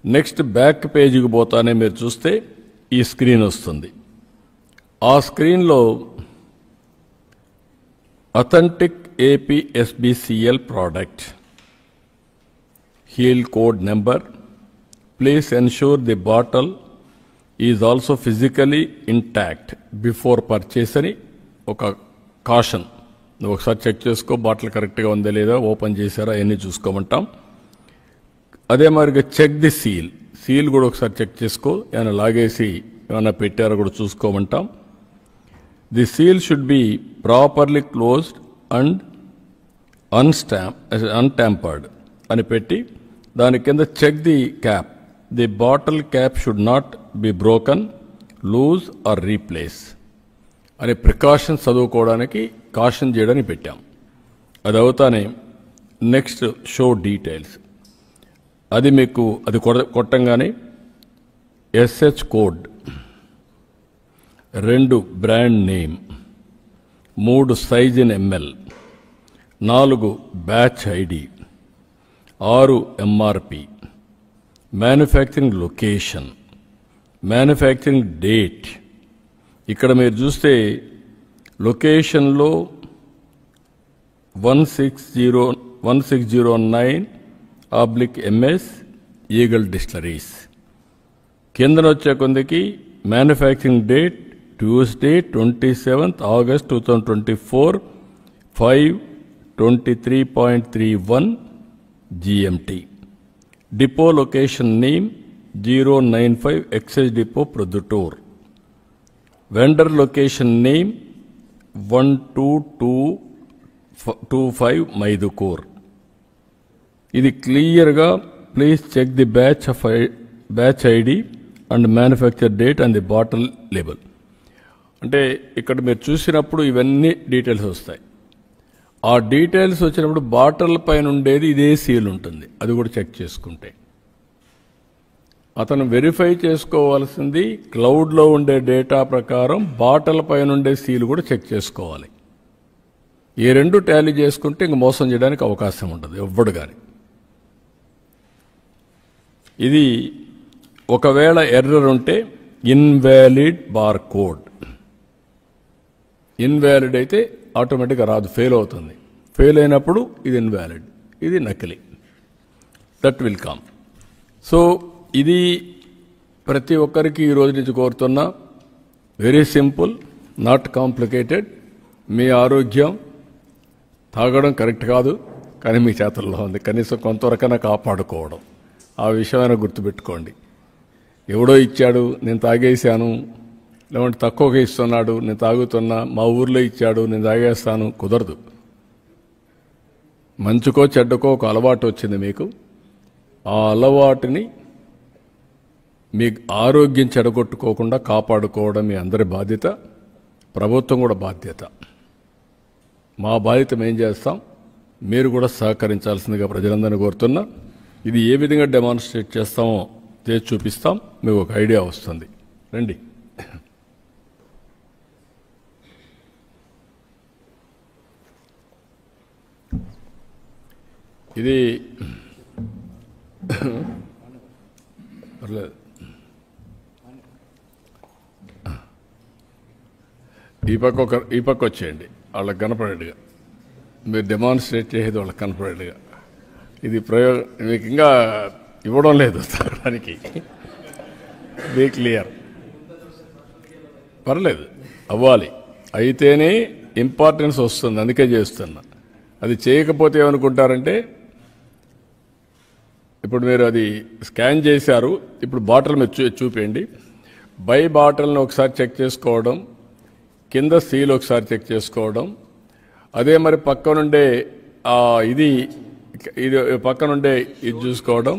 నెక్స్ట్ బ్యాక్ పేజీకి పోతానే మీరు చూస్తే ఈ స్క్రీన్ వస్తుంది. ఆ స్క్రీన్లో authentic AP SBCL product, heal code number, please ensure the bottle is also physically intact before purchase అని ఒక కాషన్. నువ్వు ఒకసారి చెక్ చేసుకో, బాటిల్ కరెక్ట్గా ఉందా లేదా, ఓపెన్ చేశారా అవన్నీ చూసుకోమంటాం. అదే మాదిరిగా చెక్ ది సీల్, సీల్ కూడా ఒకసారి చెక్ చేసుకో, ఏమైనా లాగేసి ఏమైనా పెట్టారో కూడా చూసుకోమంటాం. The seal should be properly closed and untampered అని పెట్టి దాని కింద check the cap, the bottle cap should not be broken, loose or replace అనే ప్రికాషన్స్ చదువుకోవడానికి కాషన్ చేయడానికి పెట్టాం. అది అవుతానే నెక్స్ట్ షో డీటెయిల్స్, అది మీకు అది కొట్టంగానే SH code, 2 brand name, 3 size in ML, 4 batch ID, 6 MRP, manufacturing location, manufacturing date. ఇక్కడ మీరు చూస్తే లొకేషన్లో 1609/MS ఈగల్ డిస్టిలరీస్. కిందన వచ్చే కొందికి manufacturing date Tuesday 27th August 2024 5 23.31 GMT. Depot location name 095 Excess Depot Produttur. Vendor location name 12225 Maidukur. ఇది క్లియర్గా please check the batch ID and manufacture date and the bottle label. అంటే ఇక్కడ మీరు చూసినప్పుడు ఇవన్నీ డీటెయిల్స్ వస్తాయి. ఆ డీటెయిల్స్ వచ్చినప్పుడు బాటిల్ పైన ఉండేది ఇదే సీల్ ఉంటుంది, అది కూడా చెక్ చేసుకుంటే. అతను వెరిఫై చేసుకోవాల్సింది క్లౌడ్లో ఉండే డేటా ప్రకారం బాటిల్ పైన ఉండే సీల్ కూడా చెక్ చేసుకోవాలి. ఈ రెండు టాలీ చేసుకుంటే ఇంక మోసం చేయడానికి అవకాశం ఉండదు ఎవ్వడు కానీ. ఇది ఒకవేళ ఎర్రర్ ఉంటే ఇన్వాలిడ్ బార్ కోడ్, ఇన్వాలిడ్ అయితే ఆటోమేటిక్గా రాదు, ఫెయిల్ అవుతుంది. ఫెయిల్ అయినప్పుడు ఇది ఇన్వాలిడ్, ఇది నకిలీ, దట్ విల్ కమ్. సో ఇది ప్రతి ఒక్కరికి ఈ రోజు నుంచి కోరుతున్నా, వెరీ సింపుల్, నాట్ కాంప్లికేటెడ్. మీ ఆరోగ్యం తాగడం కరెక్ట్ కాదు, కానీ మీ చేతుల్లో ఉంది. కనీసం కొంతవరకైనా కాపాడుకోవడం, ఆ విషయమైనా గుర్తుపెట్టుకోండి. ఎవడో ఇచ్చాడు నేను తాగేశాను, లేదంటే తక్కువగా ఇస్తున్నాడు నేను తాగుతున్నా, మా ఊర్లో ఇచ్చాడు నేను తాగేస్తాను, కుదరదు. మంచుకో చెడ్డకో ఒక అలవాటు వచ్చింది మీకు, ఆ అలవాటుని మీ ఆరోగ్యం చెడగొట్టుకోకుండా కాపాడుకోవడం మీ అందరి బాధ్యత, ప్రభుత్వం కూడా బాధ్యత. మా బాధ్యత మేము చేస్తాం, మీరు కూడా సహకరించాల్సిందిగా ప్రజలందరినీ కోరుతున్నా. ఇది ఏ విధంగా డెమాన్స్ట్రేట్ చేస్తామో చేసి చూపిస్తాం, మీకు ఒక ఐడియా వస్తుంది. రండి. ఇది పర్లేదు, ఈ పక్క వచ్చేయండి, వాళ్ళకి కనపడేట్టుగా మీరు డెమాన్స్ట్రేట్ చేసేది వాళ్ళకి కనపడేట్టుగా. ఇది మీకు ఇంకా ఇవ్వడం లేదు తాగడానికి, బీ క్లియర్. పర్లేదు, అవ్వాలి, అయితేనే ఇంపార్టెన్స్ వస్తుంది, అందుకే చేస్తున్నా. అది చేయకపోతే ఏమనుకుంటారంటే, ఇప్పుడు మీరు అది స్కాన్ చేశారు, ఇప్పుడు బాటిల్ మీరు చూపించండి. బై బాటిల్ని ఒకసారి చెక్ చేసుకోవడం, కింద సీల్ ఒకసారి చెక్ చేసుకోవడం, అదే మరి పక్కనుండే ఇది పక్కనుండే ఇది చూసుకోవడం.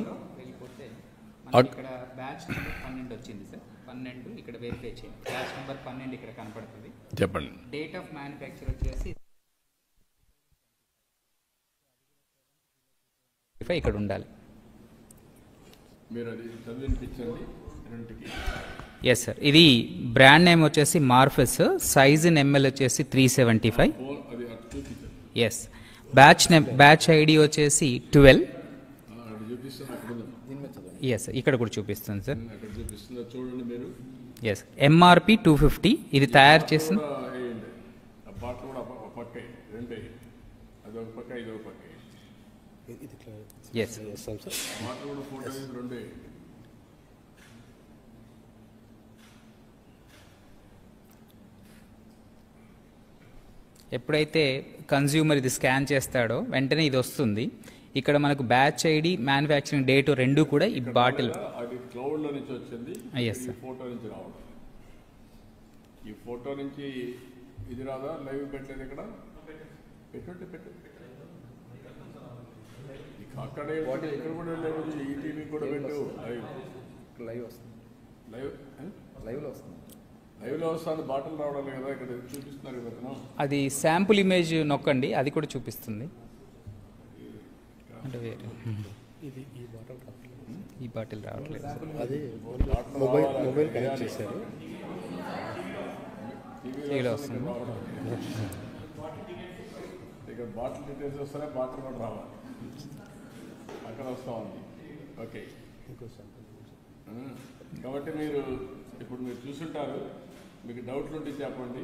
చెప్పండి. డేట్ ఆఫ్ మ్యానుఫ్యాక్చర్ వచ్చేసి ఇక్కడ ఉండాలి. Yes sir. ఇది బ్రాండ్ నేమ్ వచ్చేసి మార్ఫెస్, సైజ్ ఇన్ ఎంఎల్ వచ్చేసి 375. ఎస్. బ్యాచ్ ఐడి వచ్చేసి 12. ఎస్, ఇక్కడ కూడా చూపిస్తుంది సార్. ఎస్. ఎంఆర్పి 250. ఇది తయారు చేసిన ఎస్. ఎప్పుడైతే కన్జ్యూమర్ ఇది స్కాన్ చేస్తాడో వెంటనే ఇది వస్తుంది. ఇక్కడ మనకు బ్యాచ్ ఐడి, మ్యానుఫ్యాక్చరింగ్ డేట్ రెండు కూడా ఈ బాటిల్. Yes sir. ఈ ఫోటో నుంచి ఇది రాదా, లైవ్ పెట్టలేదు ఇక్కడ, పెట్టు అక్కడే ఇక్కడ కూడా లేదు, ఈటీవీ కూడా పెట్టు, లైవ్ వస్తుంది, లైవ్లో వస్తుంది, బాటిల్ రావడం కదా, ఇక్కడ చూపిస్తున్నారు కదా. అది శాంపుల్ ఇమేజ్ నొక్కండి, అది కూడా చూపిస్తుంది. అంటే వేరే ఈ బాటిల్ రావట్లేదు, అది మొబైల్ కనెక్ట్ చేశారు, టీవీలో వస్తుంది. ఇక్కడ బాటిల్ డీటెయిల్స్ వస్తానే బాటిల్ కూడా రావాలి, అక్కడ వస్తూ ఉంది. ఓకే, కాబట్టి మీరు ఇప్పుడు మీరు చూసుంటారు, మీకు డౌట్లు ఉంటే చెప్పండి.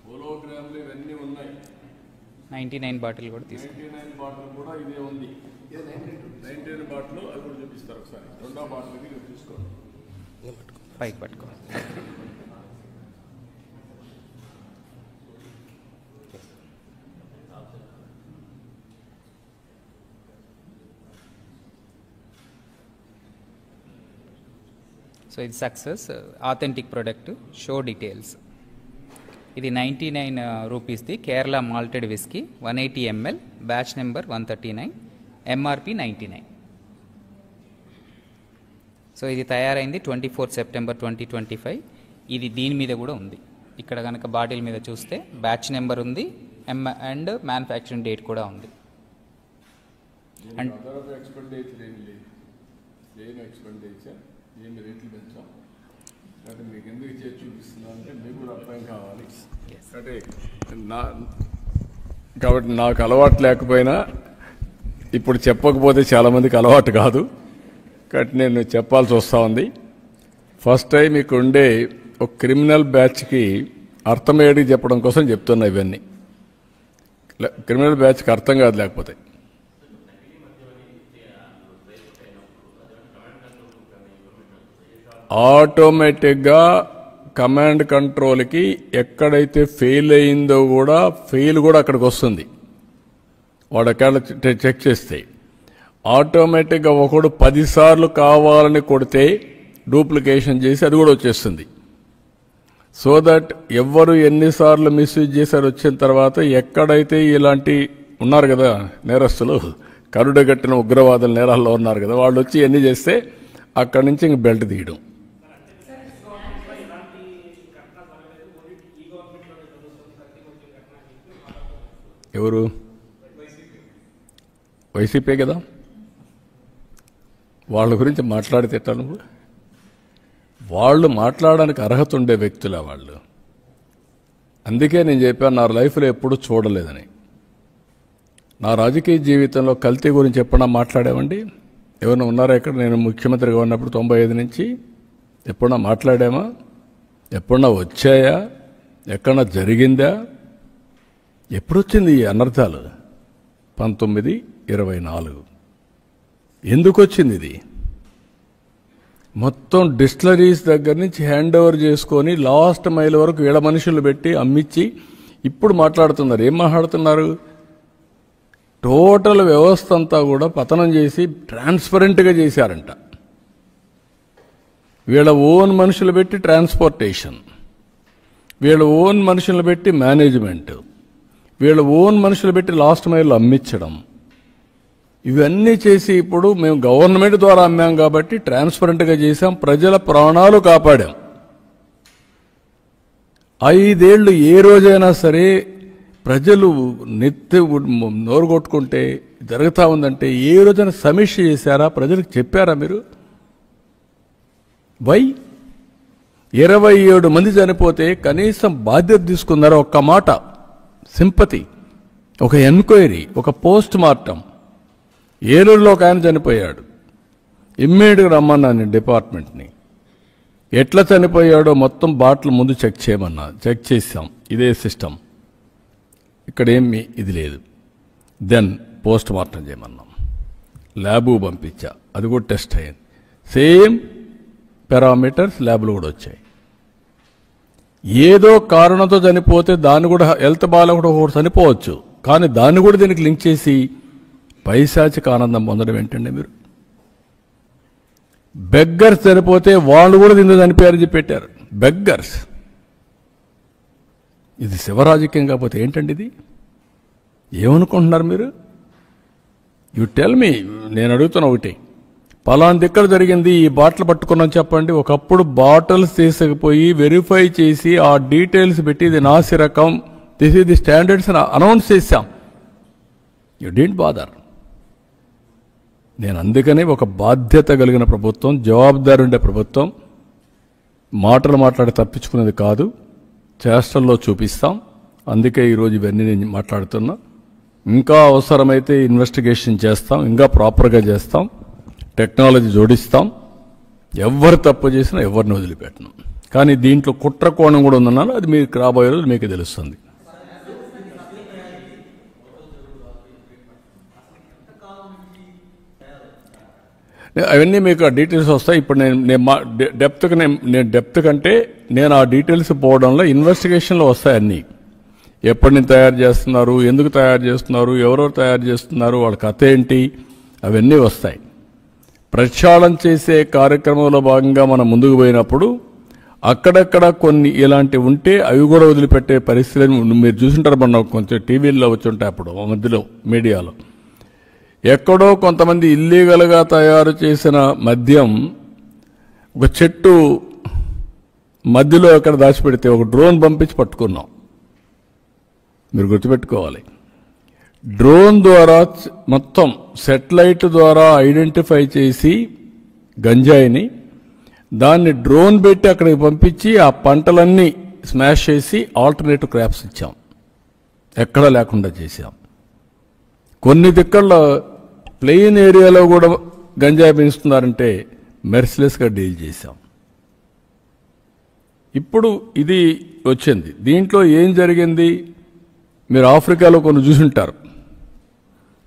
హోలోగ్రామ్లు ఇవన్నీ ఉన్నాయి, 99 బాటిల్ కూడా తీసుకోండి. 99 బాటిల్ కూడా ఇదే ఉంది. 99 బాటిల్ అది కూడా చూపిస్తారు ఒకసారి. రెండో బాటిల్కి తీసుకోండి. పైకి పట్టుకో. సో ఇది success authentic product. Show details. ఇది 99 రూపీస్ది Kerala malted whisky 180 ml, batch number 139, MRP 99. So ఇది తయారైంది 24 సెప్టెంబర్ 2025. ఇది దీని మీద కూడా ఉంది. ఇక్కడ కనుక బాటిల్ మీద చూస్తే బ్యాచ్ నెంబర్ ఉంది అండ్ మ్యానుఫ్యాక్చరింగ్ డేట్ కూడా ఉంది. అండ్ ఏమి రేట్లు పెంచాం కాబట్టి మీకు ఎందుకు చేసి చూపిస్తున్నాను అంటే మీకు కూడా అర్థం కావాలి. కాబట్టి నాకు అలవాటు లేకపోయినా ఇప్పుడు చెప్పకపోతే చాలామందికి అలవాటు కాదు కాబట్టి నేను చెప్పాల్సి వస్తూ ఉంది. ఫస్ట్ టైం మీకు ఉండే ఒక క్రిమినల్ బ్యాచ్కి అర్థమయ్యేటికి చెప్పడం కోసం చెప్తున్నా. ఇవన్నీ క్రిమినల్ బ్యాచ్కి అర్థం కాదు లేకపోతే. ఆటోమేటిక్గా కమాండ్ కంట్రోల్కి ఎక్కడైతే ఫెయిల్ అయిందో కూడా ఫెయిల్ కూడా అక్కడికి వస్తుంది. వాడు అక్కడ చెక్ చేస్తే ఆటోమేటిక్గా ఒకడు 10 సార్లు కావాలని కొడితే డూప్లికేషన్ చేసి అది కూడా వచ్చేస్తుంది. సో దట్ ఎవరు ఎన్నిసార్లు మిస్యూజ్ చేశారు వచ్చిన తర్వాత ఎక్కడైతే ఇలాంటి ఉన్నారు కదా నేరస్తులు, కరుడుగట్టిన ఉగ్రవాదుల నేరాల్లో ఉన్నారు కదా, వాళ్ళు వచ్చి ఎన్ని చేస్తే అక్కడి నుంచి ఇంక బెల్ట్ తీయడం. ఎవరు? వైసీపీ కదా. వాళ్ళ గురించి మాట్లాడితే ఎట్లా నువ్వు? వాళ్ళు మాట్లాడడానికి అర్హత ఉండే వ్యక్తులే వాళ్ళు. అందుకే నేను చెప్పాను నా లైఫ్లో ఎప్పుడూ చూడలేదని. నా రాజకీయ జీవితంలో కల్తీ గురించి ఎప్పుడన్నా మాట్లాడామండి? ఎవరైనా ఉన్నారా ఇక్కడ? నేను ముఖ్యమంత్రిగా ఉన్నప్పుడు 95 నుంచి ఎప్పుడన్నా మాట్లాడామా? ఎప్పుడన్నా వచ్చాయా? ఎక్కడన్నా జరిగిందా? ఎప్పుడొచ్చింది ఈ అనర్థాలు? 1924. ఎందుకు వచ్చింది ఇది? మొత్తం డిస్టిలరీస్ దగ్గర నుంచి హ్యాండ్ ఓవర్ చేసుకొని లాస్ట్ మైల్ వరకు వీళ్ళ మనుషులు పెట్టి అమ్మించి ఇప్పుడు మాట్లాడుతున్నారు. ఏం మాట్లాడుతున్నారు? టోటల్ వ్యవస్థ అంతా కూడా పతనం చేసి ట్రాన్స్పరెంట్గా చేశారంట. వీళ్ళ ఓన్ మనుషులు పెట్టి ట్రాన్స్పోర్టేషన్, వీళ్ళ ఓన్ మనుషులు పెట్టి మేనేజ్మెంట్, వీళ్ళ ఓన్ మనుషులు పెట్టి లాస్ట్ మైల్ అమ్మించడం, ఇవన్నీ చేసి ఇప్పుడు మేము గవర్నమెంట్ ద్వారా అమ్మాం కాబట్టి ట్రాన్స్పరెంట్గా చేశాం, ప్రజల ప్రాణాలు కాపాడాం. 5 ఏళ్ళు ఏ రోజైనా సరే ప్రజలు నెత్తి నోరు కొట్టుకుంటే జరుగుతూ ఉందంటే ఏ రోజైనా సమీక్ష చేశారా? ప్రజలకు చెప్పారా మీరు? వై 27 మంది చనిపోతే కనీసం బాధ్యత తీసుకున్నారా? ఒక్క మాట సింపతి, ఒక ఎంక్వైరీ, ఒక పోస్ట్ మార్టం. ఏలూరులో ఒక ఆయన చనిపోయాడు. ఇమ్మీడియట్గా రమ్మన్నాను డిపార్ట్మెంట్ని. ఎట్లా చనిపోయాడో మొత్తం బాటిల్ ముందు చెక్ చేయమన్నా. చెక్ చేసాం, ఇదే సిస్టమ్, ఇక్కడ ఏమి ఇది లేదు. దెన్ పోస్ట్ మార్టం చేయమన్నాం. ల్యాబు పంపించా, అది కూడా టెస్ట్ అయ్యింది. సేమ్ పారామీటర్స్ ల్యాబ్లో కూడా వచ్చాయి. ఏదో కారణంతో చనిపోతే దాన్ని కూడా హెల్త్ బాగాలేకుండా ఒకటి చనిపోవచ్చు, కానీ దాన్ని కూడా దీనికి లింక్ చేసి పైశాచిక ఆనందం పొందడం ఏంటండి మీరు? బెగ్గర్స్ చనిపోతే వాళ్ళు కూడా దీనిలో చనిపోయారని చెప్పి పెట్టారు. బెగ్గర్స్. ఇది శివరాజకీయం కాకపోతే ఏంటండి ఇది? ఏమనుకుంటున్నారు మీరు? You tell me. నేను అడుగుతున్నా ఒకటి, పలాంటి ఎక్కడ జరిగింది, ఈ బాటిల్ పట్టుకున్నాం చెప్పండి. ఒకప్పుడు బాటిల్స్ తీసుకుపోయి వెరిఫై చేసి ఆ డీటెయిల్స్ పెట్టి ఇది నాసి రకం, దిస్ ఈజ్ ది స్టాండర్డ్స్ అని అనౌన్స్ చేశాం. You don't bother. నేను అందుకనే ఒక బాధ్యత కలిగిన ప్రభుత్వం, జవాబుదారి ఉండే ప్రభుత్వం, మాటలు మాట్లాడి తప్పించుకునేది కాదు, చేష్టల్లో చూపిస్తాం. అందుకే ఈరోజు ఇవన్నీ నేను మాట్లాడుతున్నా. ఇంకా అవసరమైతే ఇన్వెస్టిగేషన్ చేస్తాం, ఇంకా ప్రాపర్గా చేస్తాం, టెక్నాలజీ జోడిస్తాం. ఎవరు తప్పు చేసినా ఎవరిని వదిలిపెట్టను. కానీ దీంట్లో కుట్ర కోణం కూడా ఉందన్నాను, అది మీకు రాబోయే రోజు మీకు తెలుస్తుంది. అవన్నీ మీకు ఆ డీటెయిల్స్ వస్తాయి. ఇప్పుడు నేను డెప్త్ కంటే నేను ఆ డీటెయిల్స్ పోవడంలో ఇన్వెస్టిగేషన్లో వస్తాయి అన్నీ. ఎప్పటి నుంచి తయారు చేస్తున్నారు, ఎందుకు తయారు చేస్తున్నారు, ఎవరెవరు తయారు చేస్తున్నారు, వాళ్ళ కథ ఏంటి, అవన్నీ వస్తాయి. ప్రక్షాళన చేసే కార్యక్రమంలో భాగంగా మనం ముందుకు పోయినప్పుడు అక్కడక్కడ కొన్ని ఇలాంటివి ఉంటే అవి కూడా వదిలిపెట్టే పరిస్థితి మీరు చూసుంటారు. మనం కొంచెం టీవీల్లో వచ్చి ఉంటాయి అప్పుడు మధ్యలో మీడియాలో. ఎక్కడో కొంతమంది ఇల్లీగల్గా తయారు చేసిన మద్యం ఒక చెట్టు మధ్యలో ఎక్కడ దాచిపెడితే ఒక డ్రోన్ పంపించి పట్టుకున్నాం. మీరు గుర్తుపెట్టుకోవాలి, డ్రోన్ ద్వారా మొత్తం సెటిలైట్ ద్వారా ఐడెంటిఫై చేసి గంజాయిని దాన్ని డ్రోన్ పెట్టి అక్కడికి పంపించి ఆ పంటలన్నీ స్మాష్ చేసి ఆల్టర్నేటివ్ క్రాప్స్ ఇచ్చాం, ఎక్కడా లేకుండా చేశాం. కొన్ని దిక్కల్లో ప్లెయిన్ ఏరియాలో కూడా గంజాయి పెంచుతున్నారంటే మెర్సిలెస్గా డీల్ చేశాం. ఇప్పుడు ఇది వచ్చింది. దీంట్లో ఏం జరిగింది, మీరు ఆఫ్రికాలో కొన్ని చూసుంటారు.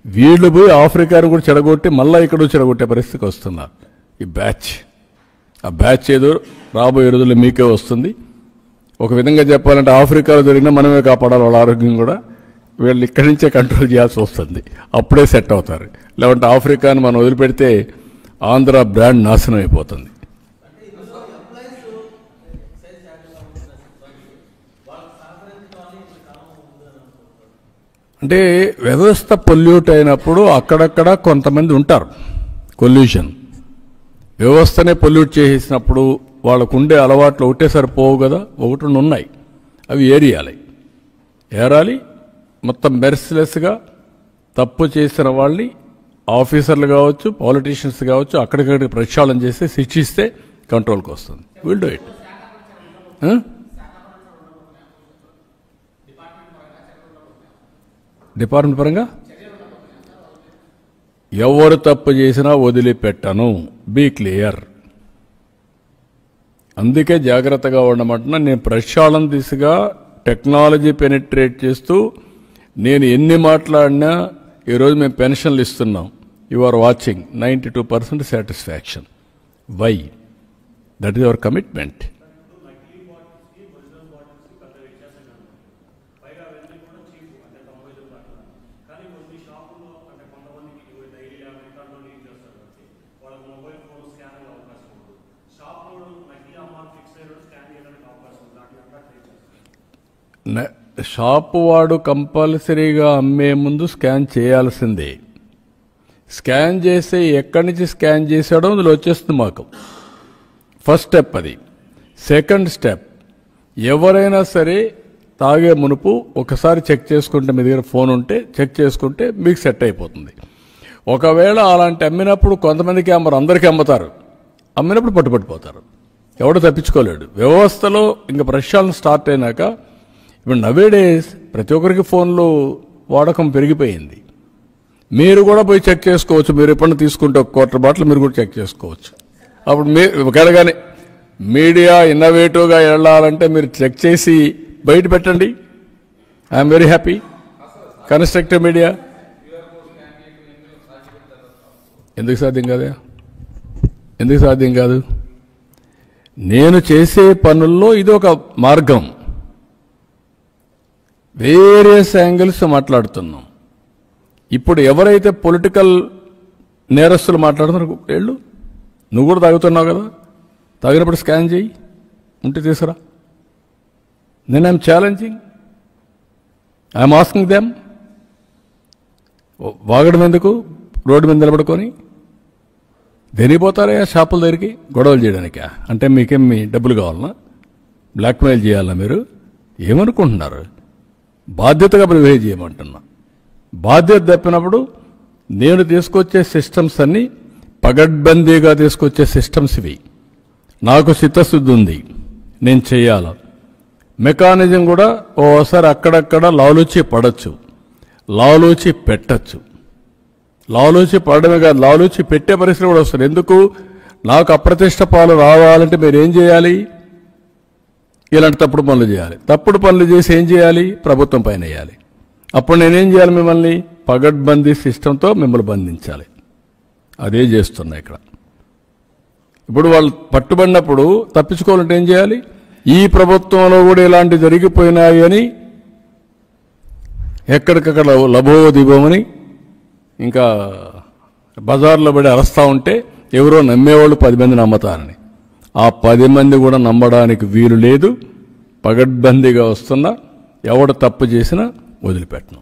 వీళ్ళు పోయి ఆఫ్రికాను కూడా చెడగొట్టి మళ్ళీ ఇక్కడ చెడగొట్టే పరిస్థితికి వస్తున్నారు ఈ బ్యాచ్. ఆ బ్యాచ్ ఏదో రాబోయే రోజుల్లో మీకే వస్తుంది. ఒక విధంగా చెప్పాలంటే ఆఫ్రికాలో జరిగినా మనమే కాపాడాలి వాళ్ళ ఆరోగ్యం కూడా. వీళ్ళు ఇక్కడి నుంచే కంట్రోల్ చేయాల్సి వస్తుంది, అప్పుడే సెట్ అవుతారు. లేదంటే ఆఫ్రికాను మనం వదిలిపెడితే ఆంధ్ర బ్రాండ్ నాశనం అయిపోతుంది. అంటే వ్యవస్థ పొల్యూట్ అయినప్పుడు అక్కడక్కడ కొంతమంది ఉంటారు, కొల్యూషన్. వ్యవస్థనే పొల్యూట్ చేసేసినప్పుడు వాళ్ళకు ఉండే అలవాట్లు ఒకటేసారి పోవు కదా, ఒకటి ఉన్నాయి. అవి ఏరాలి. మొత్తం మెర్సిలెస్గా తప్పు చేసిన వాళ్ళని ఆఫీసర్లు కావచ్చు, పాలిటీషియన్స్ కావచ్చు, అక్కడికక్కడికి ప్రక్షాళన చేస్తే శిక్షిస్తే కంట్రోల్కి వస్తుంది. Will do it. డిపార్ట్మెంట్ పరంగా ఎవరు తప్పు చేసినా వదిలిపెట్టను, బీ క్లియర్. అందుకే జాగ్రత్తగా ఉండమంటున్నా. నేను ప్రక్షాళన దిశగా టెక్నాలజీ పెనిట్రేట్ చేస్తూ నేను ఎన్ని మాట్లాడినా, ఈరోజు మేము పెన్షన్లు ఇస్తున్నాం. You are watching 92% satisfaction. Why? That is our commitment. Shop వాడు కంపల్సరీగా అమ్మే ముందు స్కాన్ చేయాల్సిందే. స్కాన్ చేస్తే ఎక్కడి నుంచి స్కాన్ చేశాడో అందులో వచ్చేస్తుంది మాకు. ఫస్ట్ స్టెప్ అది. సెకండ్ స్టెప్, ఎవరైనా సరే తాగే మునుపు ఒకసారి చెక్ చేసుకుంటే, మీ దగ్గర ఫోన్ ఉంటే చెక్ చేసుకుంటే మీకు సెట్ అయిపోతుంది. ఒకవేళ అలాంటి అమ్మినప్పుడు కొంతమందికి అమ్మరు, అందరికీ అమ్ముతారు. అమ్మినప్పుడు పట్టుబడిపోతారు, ఎవడు తప్పించుకోలేడు. వ్యవస్థలో ఇంకా ప్రక్షాళన స్టార్ట్ అయినాక ఇప్పుడు నవేడేస్ ప్రతి ఒక్కరికి ఫోన్లో వాడకం పెరిగిపోయింది. మీరు కూడా పోయి చెక్ చేసుకోవచ్చు. మీరు ఎప్పుడైనా తీసుకుంటే ఒక క్వార్టర్ బాటిల్ మీరు కూడా చెక్ చేసుకోవచ్చు. అప్పుడు మీరు ఒకవేళ మీడియా ఇన్నోవేటివ్గా వెళ్ళాలంటే మీరు చెక్ చేసి బయట పెట్టండి. I'm very happy. Constructive media ఎందుకు సాధ్యం కాదు? నేను చేసే పనుల్లో ఇది ఒక మార్గం. వేరియస్ యాంగిల్స్ మాట్లాడుతున్నాం. ఇప్పుడు ఎవరైతే పొలిటికల్ నేరస్తులు మాట్లాడుతున్నారు, వెళ్ళు, నువ్వు కూడా తాగుతున్నావు కదా, తాగినప్పుడు స్కాన్ చేయి, ఉంటే తీసుకురా. నేను I'm challenging, I'm asking them. వాగడం ఎందుకు? రోడ్డు మీద నిలబడుకొని దేనిపోతారా షాపుల దగ్గరికి గొడవలు చేయడానికా? అంటే మీకేం మీ డబ్బులు కావాలన్నా? బ్లాక్మెయిల్ చేయాలా? మీరు ఏమనుకుంటున్నారు? బాధ్యతగా బిహేవ్ చేయమంటున్నా. బాధ్యత తప్పినప్పుడు నేను తీసుకొచ్చే సిస్టమ్స్ అన్నీ పగడ్బందీగా తీసుకొచ్చే సిస్టమ్స్ ఇవి. నాకు చిత్తశుద్ధి ఉంది, నేను చెయ్యాల. మెకానిజం కూడా ఓసారి అక్కడక్కడ లాలూచి పడచ్చు, లాలూచి పెట్టచ్చు. లాలూచి పడడమే కాదు, లాలూచి పెట్టే పరిస్థితి కూడా వస్తుంది. ఎందుకు? నాకు అప్రతిష్ట పాలు రావాలంటే మీరు ఏం చేయాలి? ఇలాంటి తప్పుడు పనులు చేయాలి. తప్పుడు పనులు చేసి ఏం చేయాలి? ప్రభుత్వం పైన వేయాలి. అప్పుడు నేనేం చేయాలి? మిమ్మల్ని పగడ్బందీ సిస్టంతో మిమ్మల్ని బంధించాలి. అదే చేస్తున్నా ఇక్కడ. ఇప్పుడు వాళ్ళు పట్టుబడినప్పుడు తప్పించుకోవాలంటే ఏం చేయాలి? ఈ ప్రభుత్వంలో కూడా ఇలాంటి జరిగిపోయినాయి అని ఎక్కడికక్కడ లభోదిబోమని ఇంకా బజార్లో పడి అరస్తా ఉంటే ఎవరో నమ్మేవాళ్ళు 10 మంది నమ్మతారని. ఆ 10 మంది కూడా నమ్మడానికి వీలు లేదు. పగడ్బందీగా వస్తున్నా ఎవడు తప్పు చేసినా వదిలిపెట్టను.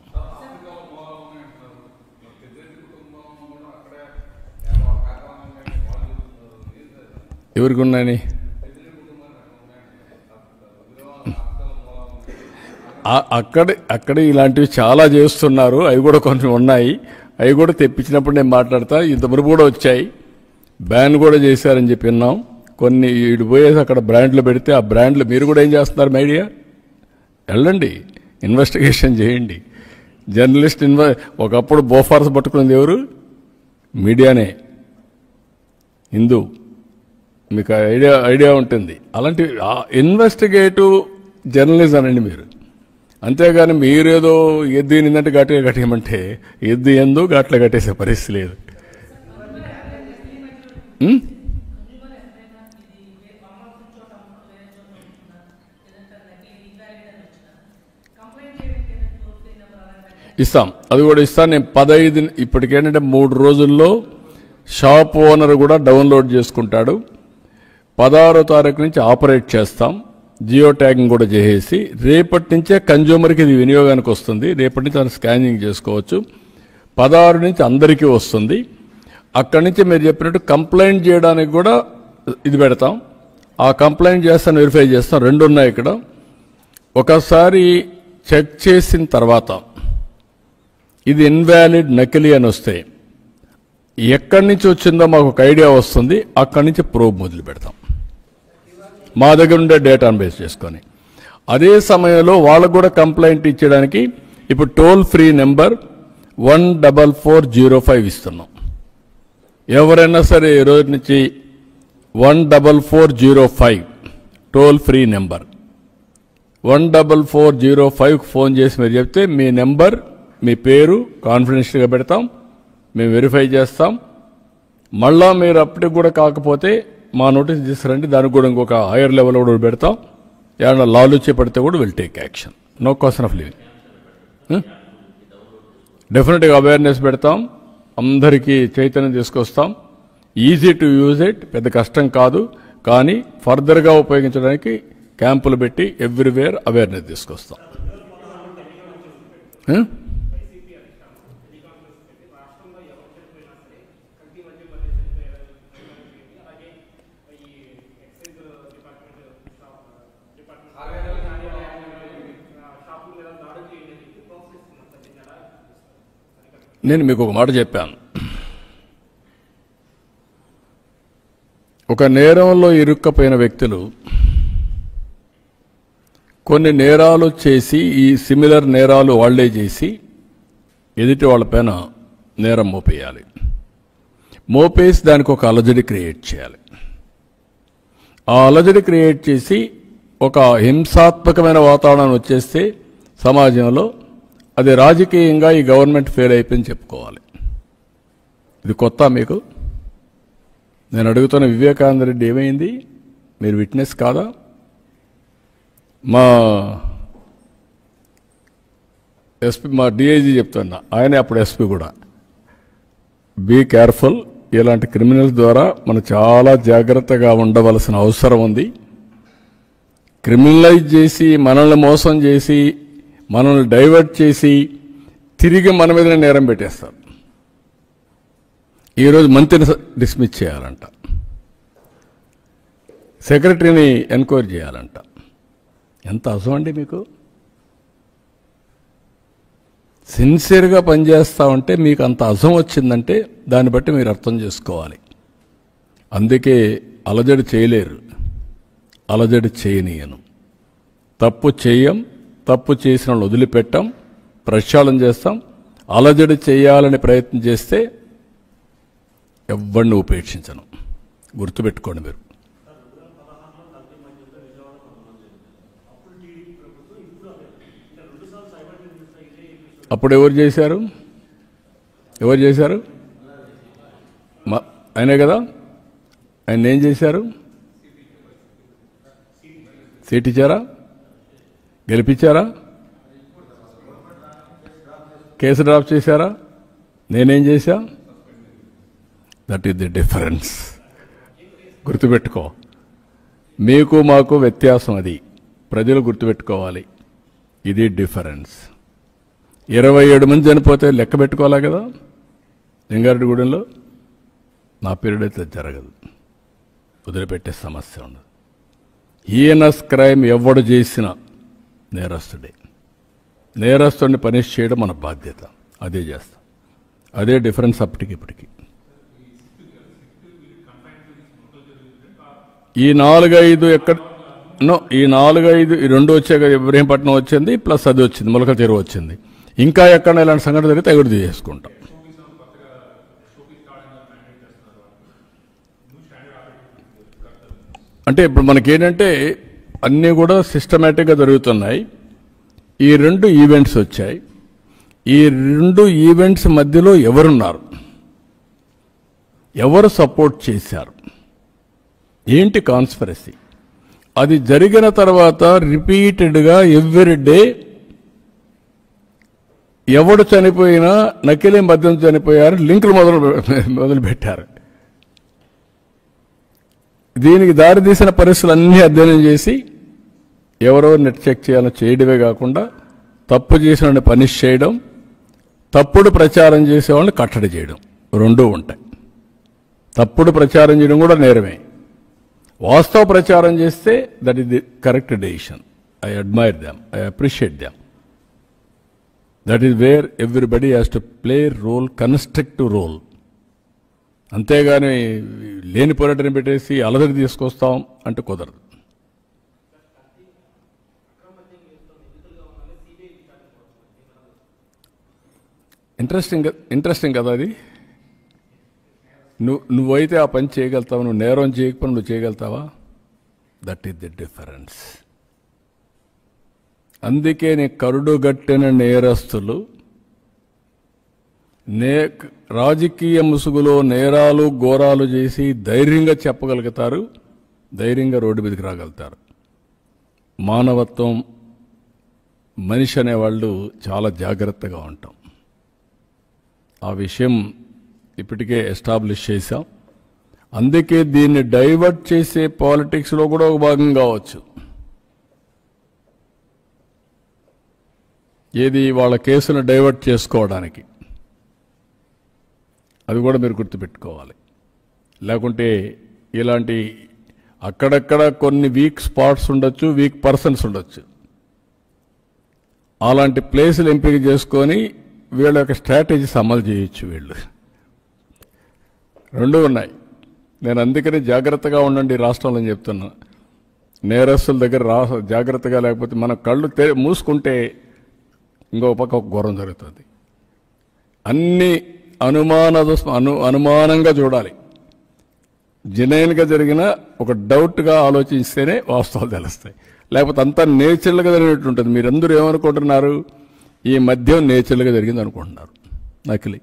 ఎవరికి ఉన్నాయని అక్కడ ఇలాంటివి చాలా చేస్తున్నారు. అవి కూడా కొన్ని ఉన్నాయి. అవి కూడా తెప్పించినప్పుడు నేను మాట్లాడతా. ఇంతవరకు కూడా వచ్చాయి. బ్యాన్ కూడా చేశారని చెప్పి విన్నాం. కొన్ని ఇటు పోయేసి అక్కడ బ్రాండ్లు పెడితే ఆ బ్రాండ్లు మీరు కూడా ఏం చేస్తున్నారు? మీడియా వెళ్ళండి, ఇన్వెస్టిగేషన్ చేయండి. జర్నలిస్ట్ ఒకప్పుడు బోఫార్స్ పట్టుకున్నది ఎవరు? మీడియానే. హిందూ మీకు ఐడియా ఉంటుంది. అలాంటి ఇన్వెస్టిగేటివ్ జర్నలిజం అండి మీరు. అంతేగాని మీరేదో ఎద్దు ఏంటంటే గట్టిగా కట్టేయమంటే ఎద్దు ఎందు గట్ల కట్టేసే పరిస్థితి లేదు. ఇస్తాం, అది కూడా ఇస్తాను. నేను 15 ఇప్పటికేంటంటే 3 రోజుల్లో షాప్ ఓనర్ కూడా డౌన్లోడ్ చేసుకుంటాడు. 16వ తారీఖు నుంచి ఆపరేట్ చేస్తాం. జియో ట్యాగింగ్ కూడా చేసేసి రేపటి నుంచే కన్జ్యూమర్కి ఇది వినియోగానికి వస్తుంది. రేపటి నుంచి అది స్కానింగ్ చేసుకోవచ్చు. 16 నుంచి అందరికీ వస్తుంది. అక్కడి నుంచి మీరు చెప్పినట్టు కంప్లైంట్ చేయడానికి కూడా ఇది పెడతాం. ఆ కంప్లైంట్ చేస్తాను, వెరిఫై చేస్తాం. 2 ఉన్నాయి ఇక్కడ. ఒకసారి చెక్ చేసిన తర్వాత ఇది ఇన్వాలిడ్ నకిలీ అని వస్తే ఎక్కడి నుంచి వచ్చిందో మాకు ఒక ఐడియా వస్తుంది. అక్కడి నుంచి ప్రోబ్ మొదలు పెడతాం మా దగ్గర ఉండే డేటాను బేస్ చేసుకొని. అదే సమయంలో వాళ్ళకు కూడా కంప్లైంట్ ఇచ్చడానికి ఇప్పుడు టోల్ ఫ్రీ నెంబర్ 14405 ఇస్తున్నాం. ఎవరైనా సరే ఈ రోజు నుంచి 14405 టోల్ ఫ్రీ నెంబర్ 14405 ఫోన్ చేసి మీరు చెప్తే మీ నెంబర్, మీ పేరు కాన్ఫిడెన్షియల్గా పెడతాం. మేము వెరిఫై చేస్తాం. మళ్ళా మీరు అప్పటికి కూడా కాకపోతే మా నోటీస్ తీసుకురండి. దానికి కూడా ఇంకొక హైయర్ లెవెల్ కూడా పెడతాం. ఏమన్నా లాలు చేపడితే కూడా will take action. No question of living. డెఫినెట్గా అవేర్నెస్ పెడతాం. అందరికీ చైతన్యం తీసుకొస్తాం. ఈజీ టు యూజ్ ఇట్, పెద్ద కష్టం కాదు. కానీ ఫర్దర్గా ఉపయోగించడానికి క్యాంపులు పెట్టి ఎవ్రీవేర్ అవేర్నెస్ తీసుకొస్తాం. నేను మీకు ఒక మాట చెప్పాను. ఒక నేరంలో ఇరుక్కపోయిన వ్యక్తులు కొన్ని నేరాలు చేసి, ఈ సిమిలర్ నేరాలు వాళ్లే చేసి ఎదుటి వాళ్ళపైన నేరం మోపేయాలి. మోపేసి దానికి ఒక అలజడి క్రియేట్ చేయాలి. ఆ అలజడి క్రియేట్ చేసి ఒక హింసాత్మకమైన వాతావరణం వచ్చేస్తే సమాజంలో అది రాజకీయంగా ఈ గవర్నమెంట్ ఫెయిల్ అయిపోయింది చెప్పుకోవాలి. ఇది కొత్త మీకు? నేను అడుగుతున్న వివేకానంద రెడ్డి ఏమైంది? మీరు విట్నెస్ కాదా? మా ఎస్పీ, మా డిఐజీ చెప్తున్నా, ఆయనే అప్పుడు ఎస్పీ కూడా. Be careful. ఇలాంటి క్రిమినల్స్ ద్వారా మనం చాలా జాగ్రత్తగా ఉండవలసిన అవసరం ఉంది. క్రిమినలైజ్ చేసి, మనల్ని మోసం చేసి, మనల్ని డైవర్ట్ చేసి తిరిగి మన మీదనే నేరం పెట్టేస్తారు. ఈరోజు మంత్రిని డిస్మిస్ చేయాలంట, సెక్రటరీని ఎంక్వైరీ చేయాలంట. ఎంత అసలు అండి మీకు? సిన్సియర్గా పనిచేస్తా ఉంటే మీకు అంత అసహం వచ్చిందంటే దాన్ని బట్టి మీరు అర్థం చేసుకోవాలి. అందుకే అలజడి చేయలేరు, అలజడి చేయనీయను. తప్పు చేయం, తప్పు చేసిన వాళ్ళు వదిలిపెట్టాం, ప్రక్షాళన చేస్తాం. అలజడి చేయాలని ప్రయత్నం చేస్తే ఎవరిని ఉపేక్షించను. గుర్తుపెట్టుకోండి మీరు. అప్పుడు ఎవరు చేశారు? ఎవరు చేశారు? ఆయనే కదా. ఆయన ఏం చేశారు? సీట్ ఇచ్చారా? గెలిపించారా? కేసు డ్రాప్ చేశారా? నేనేం చేశా? That is the difference. గుర్తుపెట్టుకో, మీకు మాకు వ్యత్యాసం అది ప్రజలు గుర్తుపెట్టుకోవాలి. ఇది డిఫరెన్స్. 27 మంది చనిపోతే లెక్క పెట్టుకోవాలా కదా లింగారెడ్డిగూడెంలో. నా పీరియడ్ అయితే జరగదు, వదిలిపెట్టే సమస్య ఉండదు. హీనస్ క్రైమ్ ఎవడు చేసినా నేరస్తుడే. నేరస్తుడిని పనిష్ చేయడం మన బాధ్యత. అదే చేస్తాం. అదే డిఫరెన్స్ అప్పటికి ఇప్పటికి. ఈ 4-5 ఎక్కడ ఈ 4-5 ఈ 2 వచ్చే కదా, ఇబ్రహీంపట్నం వచ్చింది ప్లస్ అది వచ్చింది, ములక చెరువు వచ్చింది. ఇంకా ఎక్కడ ఇలాంటి సంఘటన జరిగితే ఎగుడు చేసుకుంటాం. అంటే ఇప్పుడు మనకేంటంటే అన్నీ కూడా సిస్టమేటిక్గా జరుగుతున్నాయి. ఈ 2 ఈవెంట్స్ వచ్చాయి. ఈ 2 ఈవెంట్స్ మధ్యలో ఎవరున్నారు, ఎవరు సపోర్ట్ చేశారు, ఏంటి కాన్స్పిరసీ? అది జరిగిన తర్వాత రిపీటెడ్గా ఎవ్రీ డే ఎవడు చనిపోయినా నకిలీ మద్యం చనిపోయారు లింకులు మొదలుపెట్టారు. దీనికి దారితీసిన పరిస్థితులన్నీ అధ్యయనం చేసి ఎవరో నెట్ చెక్ చేయాలో చేయడమే కాకుండా తప్పు చేసిన వాడిని పనిష్ చేయడం, తప్పుడు ప్రచారం చేసేవాళ్ళని కట్టడి చేయడం, 2 ఉంటాయి. తప్పుడు ప్రచారం చేయడం కూడా నేరమే. వాస్తవ ప్రచారం చేస్తే that is the correct decision. I admire them, I appreciate them. That is where everybody has to play role, constructive role. అంతేగాని లేని పోరాటం పెట్టేసి అలదడి తీసుకొస్తాం అంటే కుదరదు. ఇంట్రెస్టింగ్ కదా అది. నువ్వైతే ఆ పని చేయగలుగుతావు, నువ్వు నేరం చేయకపోయినా నువ్వు చేయగలుగుతావా? That is the difference. అందుకే నీ కరుడుగట్టిన నేరస్తులు రాజకీయ ముసుగులో నేరాలు ఘోరాలు చేసి ధైర్యంగా చెప్పగలుగుతారు, ధైర్యంగా రోడ్డు మీదకి రాగలుగుతారు. మానవత్వం, మనిషి అనేవాళ్ళు చాలా జాగ్రత్తగా ఉంటాం. ఆ విషయం ఇప్పటికే ఎస్టాబ్లిష్ చేశాం. అందుకే దీన్ని డైవర్ట్ చేసే పాలిటిక్స్లో కూడా ఒక భాగం కావచ్చు. ఏది వాళ్ళ కేసును డైవర్ట్ చేసుకోవడానికి, అది కూడా మీరు గుర్తుపెట్టుకోవాలి. లేకుంటే ఇలాంటి అక్కడక్కడ కొన్ని వీక్ స్పాట్స్ ఉండొచ్చు, వీక్ పర్సన్స్ ఉండొచ్చు. అలాంటి ప్లేసులు ఎంపిక చేసుకొని వీళ్ళ యొక్క స్ట్రాటజీస్ అమలు చేయొచ్చు. వీళ్ళు 2 ఉన్నాయి. నేను అందుకని జాగ్రత్తగా ఉండండి రాష్ట్రంలో అని చెప్తున్నా. నేరస్తుల దగ్గర జాగ్రత్తగా లేకపోతే మన కళ్ళు మూసుకుంటే ఇంకో పక్క ఒక ఘోరం జరుగుతుంది. అన్ని అనుమానంగా చూడాలి. జెన్యూన్గా జరిగిన ఒక డౌట్గా ఆలోచిస్తేనే వాస్తవాలు తెలుస్తాయి. లేకపోతే అంతా నేచురల్గా జరిగినట్టు ఉంటుంది. మీరందరూ ఏమనుకుంటున్నారు? ఈ మద్యం నేచురల్గా జరిగింది అనుకుంటున్నారు, నకిలీ.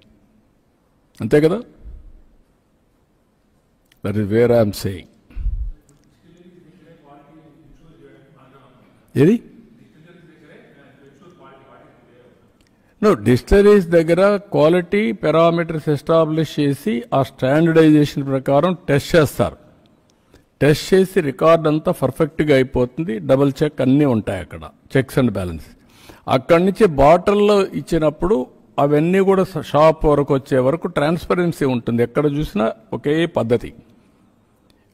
అంతే కదా? That is where I'm saying. ఏది డిస్టిలరీస్ దగ్గర క్వాలిటీ పారామీటర్స్ ఎస్టాబ్లిష్ చేసి ఆ స్టాండర్డైజేషన్ ప్రకారం టెస్ట్ చేస్తారు. టెస్ట్ చేసి రికార్డ్ అంతా పర్ఫెక్ట్గా అయిపోతుంది. డబుల్ చెక్ అన్నీ ఉంటాయి అక్కడ, చెక్స్ అండ్ బ్యాలెన్స్. అక్కడి నుంచి బాటిల్లో ఇచ్చినప్పుడు అవన్నీ కూడా షాప్ వరకు వచ్చే వరకు ట్రాన్స్పరెన్సీ ఉంటుంది. ఎక్కడ చూసినా ఒకే పద్ధతి.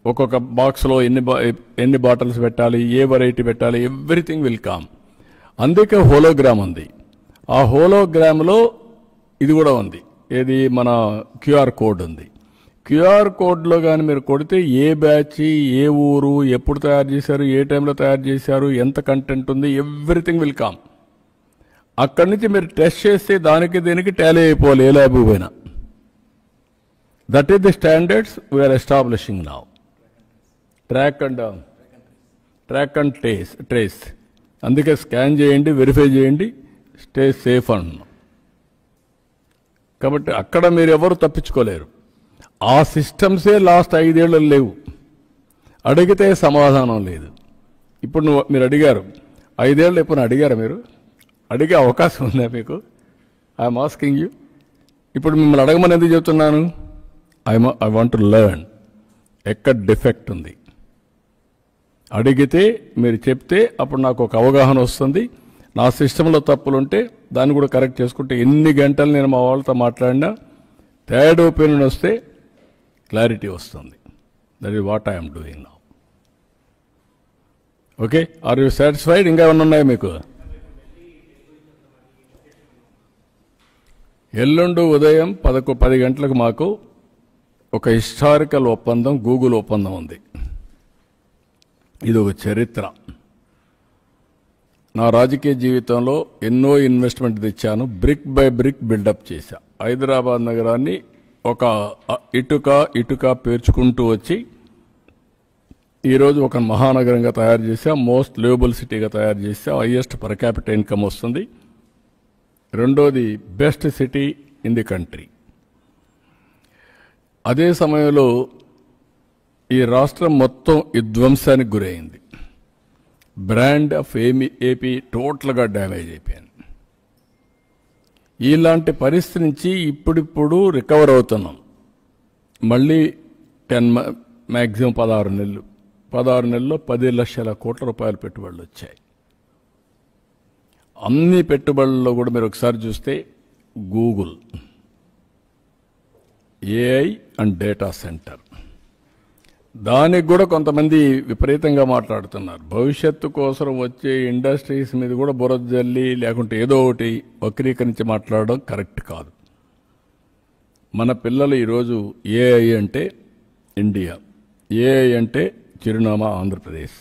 ఒక్కొక్క బాక్స్లో ఎన్ని బాటిల్స్ పెట్టాలి, ఏ వెరైటీ పెట్టాలి, ఎవ్రీథింగ్ విల్ కమ్. అందుకే హోలోగ్రామ్ ఉంది. ఆ హోలోగ్రామ్లో ఇది కూడా ఉంది. ఏది మన క్యూఆర్ కోడ్ ఉంది. క్యూఆర్ కోడ్లో కానీ మీరు కొడితే ఏ బ్యాచ్, ఏ ఊరు, ఎప్పుడు తయారు చేశారు, ఏ టైంలో తయారు చేశారు, ఎంత కంటెంట్ ఉంది, ఎవ్రీథింగ్ విల్ కమ్. అక్కడి నుంచి మీరు టెస్ట్ చేస్తే దానికి దీనికి టాలీ అయిపోవాలి, ఏ ల్యాబ్ పోయినా. That is the standards we are establishing now. Track and trace. అందుకే స్కాన్ చేయండి, వెరిఫై చేయండి, స్టే సేఫ్ అంటున్నాం. కాబట్టి అక్కడ మీరు ఎవరు తప్పించుకోలేరు. ఆ సిస్టమ్సే లాస్ట్ 5 ఏళ్ళు లేవు. అడిగితే సమాధానం లేదు. ఇప్పుడు మీరు అడిగారు, 5 ఏళ్ళు ఎప్పుడు అడిగారా? మీరు అడిగే అవకాశం ఉందా మీకు? I'm asking you. ఇప్పుడు మిమ్మల్ని అడగమని ఎందుకు చెప్తున్నాను? ఐ వాంట్ టు లెర్న్ ఎక్కడ డిఫెక్ట్ ఉంది. అడిగితే మీరు చెప్తే అప్పుడు నాకు ఒక అవగాహన వస్తుంది. నా సిస్టంలో తప్పులుంటే దాన్ని కూడా కరెక్ట్ చేసుకుంటే ఎన్ని గంటలు నేను మా వాళ్ళతో మాట్లాడినా థర్డ్ ఒపీనియన్ వస్తే క్లారిటీ వస్తుంది. That is what I'm doing now. Okay, are you satisfied? ఇంకా ఏమన్నా ఉన్నాయా మీకు? ఎల్లుండి ఉదయం 10 గంటలకు మాకు ఒక హిస్టారికల్ ఒప్పందం, గూగుల్ ఒప్పందం ఉంది. ఇది ఒక చరిత్ర. నా రాజకీయ జీవితంలో ఎన్నో ఇన్వెస్ట్మెంట్ తెచ్చాను. బ్రిక్ బై బ్రిక్ బిల్డప్ చేశా. హైదరాబాద్ నగరాన్ని ఒక ఇటుక పేర్చుకుంటూ వచ్చి ఈరోజు ఒక మహానగరంగా తయారు చేశా. మోస్ట్ లివబుల్ సిటీగా తయారు చేశా. హైయెస్ట్ పర్ క్యాపిటల్ ఇన్కమ్ వస్తుంది. రెండోది best city in the country. అదే సమయంలో ఈ రాష్ట్రం మొత్తం విధ్వంసానికి గురైంది. బ్రాండ్ ఆఫ్ ఏపీ టోటల్గా డ్యామేజ్ అయిపోయింది. ఇలాంటి పరిస్థితి నుంచి ఇప్పుడిప్పుడు రికవర్ అవుతున్నాం. మళ్ళీ 10 మ్యాక్సిమం 16 నెలలు. 16 నెలల్లో 10 లక్షల కోట్ల రూపాయల పెట్టుబడులు వచ్చాయి. అన్ని పెట్టుబడుల్లో కూడా మీరు ఒకసారి చూస్తే Google, AI and data centre, దానికి కూడా కొంతమంది విపరీతంగా మాట్లాడుతున్నారు. భవిష్యత్తు కోసం వచ్చే ఇండస్ట్రీస్ మీద కూడా బురద జల్లి లేకుంటే ఏదో ఒకటి వక్రీకరించి మాట్లాడడం కరెక్ట్ కాదు. మన పిల్లలు ఈరోజు ఏఐ అంటే ఇండియా, ఏఐ అంటే చిరునామా ఆంధ్రప్రదేశ్.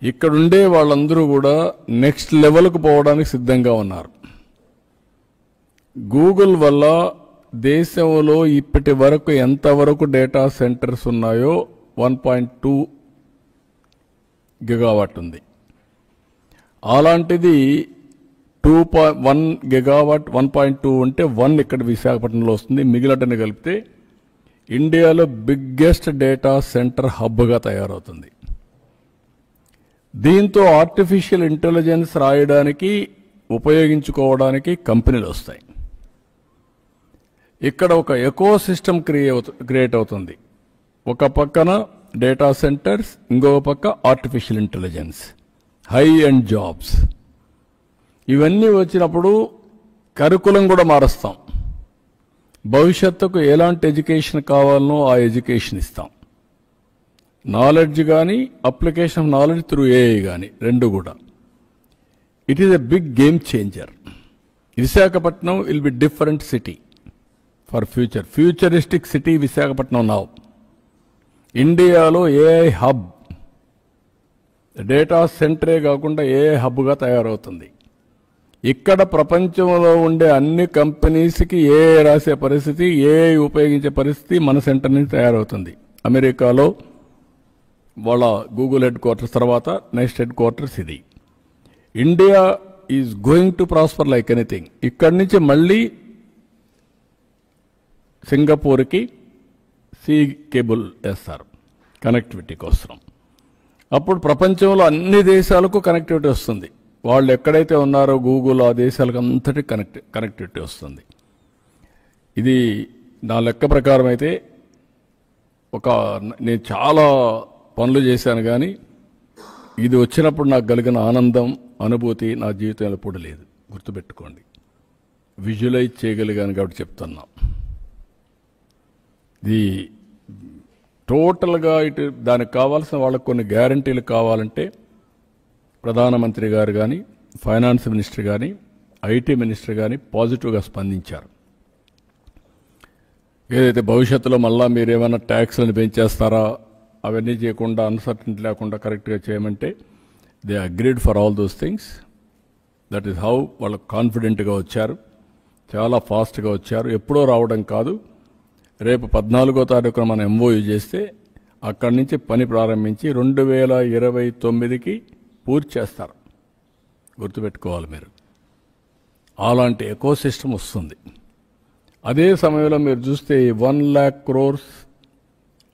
ఇక్కడుండే వాళ్ళందరూ కూడా నెక్స్ట్ లెవెల్కు పోవడానికి సిద్ధంగా ఉన్నారు. గూగుల్ వల్ల దేశంలో ఇప్పటి వరకు ఎంతవరకు డేటా సెంటర్స్ ఉన్నాయో 1.2 గిగావాట్ ఉంది. అలాంటిది 2.1 గిగావాట్ 1.2 ఉంటే 1 ఇక్కడ విశాఖపట్నంలో వస్తుంది. మిగిలినని కలిపితే ఇండియాలో బిగ్గెస్ట్ డేటా సెంటర్ హబ్గా తయారవుతుంది. దీంతో ఆర్టిఫిషియల్ ఇంటెలిజెన్స్ రాయడానికి ఉపయోగించుకోవడానికి కంపెనీలు వస్తాయి. ఇక్కడ ఒక ఎకో సిస్టమ్ క్రియేట్ అవుతుంది. ఒక పక్కన డేటా సెంటర్స్, ఇంకొక పక్క artificial intelligence, high and jobs. ఇవన్నీ వచ్చినప్పుడు కరికులం కూడా మారుస్తాం. భవిష్యత్తుకు ఎలాంటి ఎడ్యుకేషన్ కావాలనో ఆ ఎడ్యుకేషన్ ఇస్తాం. నాలెడ్జ్ కానీ, application of knowledge through AI కానీ, రెండు కూడా. It is a big game changer. Visakhapatnam will be different city for future. Futuristic city Visakhapatnam now. ఇండియాలో ఏఐ హబ్, డేటా సెంటరే కాకుండా ఏఐ హబ్గా తయారవుతుంది. ఇక్కడ ప్రపంచంలో ఉండే అన్ని కంపెనీస్కి ఏఐ రాసే పరిస్థితి, ఏఐ ఉపయోగించే పరిస్థితి మన సెంటర్ నుంచి తయారవుతుంది. అమెరికాలో వాళ్ళ గూగుల్ హెడ్ క్వార్టర్స్ తర్వాత నెక్స్ట్ హెడ్ క్వార్టర్స్ ఇది. India is going to prosper like anything. ఇక్కడి నుంచి మళ్ళీ సింగపూర్కి సీ కేబుల్ వేస్తారు కనెక్టివిటీ కోసం. అప్పుడు ప్రపంచంలో అన్ని దేశాలకు కనెక్టివిటీ వస్తుంది. వాళ్ళు ఎక్కడైతే ఉన్నారో గూగుల్, ఆ దేశాలకు అంతటి కనెక్టివిటీ వస్తుంది. ఇది నా లెక్క ప్రకారం అయితే నేను చాలా పనులు చేశాను, కానీ ఇది వచ్చినప్పుడు నాకు కలిగిన ఆనందం, అనుభూతి నా జీవితంలో ఎప్పుడు లేదు. గుర్తుపెట్టుకోండి. విజువలైజ్ చేయగలిగాను కాబట్టి చెప్తున్నా. ఇది టోటల్గా ఇటు దానికి కావాల్సిన వాళ్ళకు కొన్ని గ్యారంటీలు కావాలంటే ప్రధానమంత్రి గారు కానీ, ఫైనాన్స్ మినిస్టర్ కానీ, ఐటీ మినిస్టర్ కానీ పాజిటివ్గా స్పందించారు. ఏదైతే భవిష్యత్తులో మళ్ళా మీరేమైనా ట్యాక్స్లను పెంచేస్తారా, అవన్నీ చేయకుండా అన్సర్టనిటీ లేకుండా కరెక్ట్గా చేయమంటే they agreed for all those things. That is how వాళ్ళు కాన్ఫిడెంట్గా వచ్చారు, చాలా ఫాస్ట్గా వచ్చారు. ఎప్పుడో రావడం కాదు. రేపు 14వ తారీఖున మనం ఎంఓయూ చేస్తే అక్కడి నుంచి పని ప్రారంభించి 2029కి పూర్తి చేస్తారు. గుర్తుపెట్టుకోవాలి మీరు. అలాంటి ఎకో సిస్టమ్ వస్తుంది. అదే సమయంలో మీరు చూస్తే 1,00,000 crores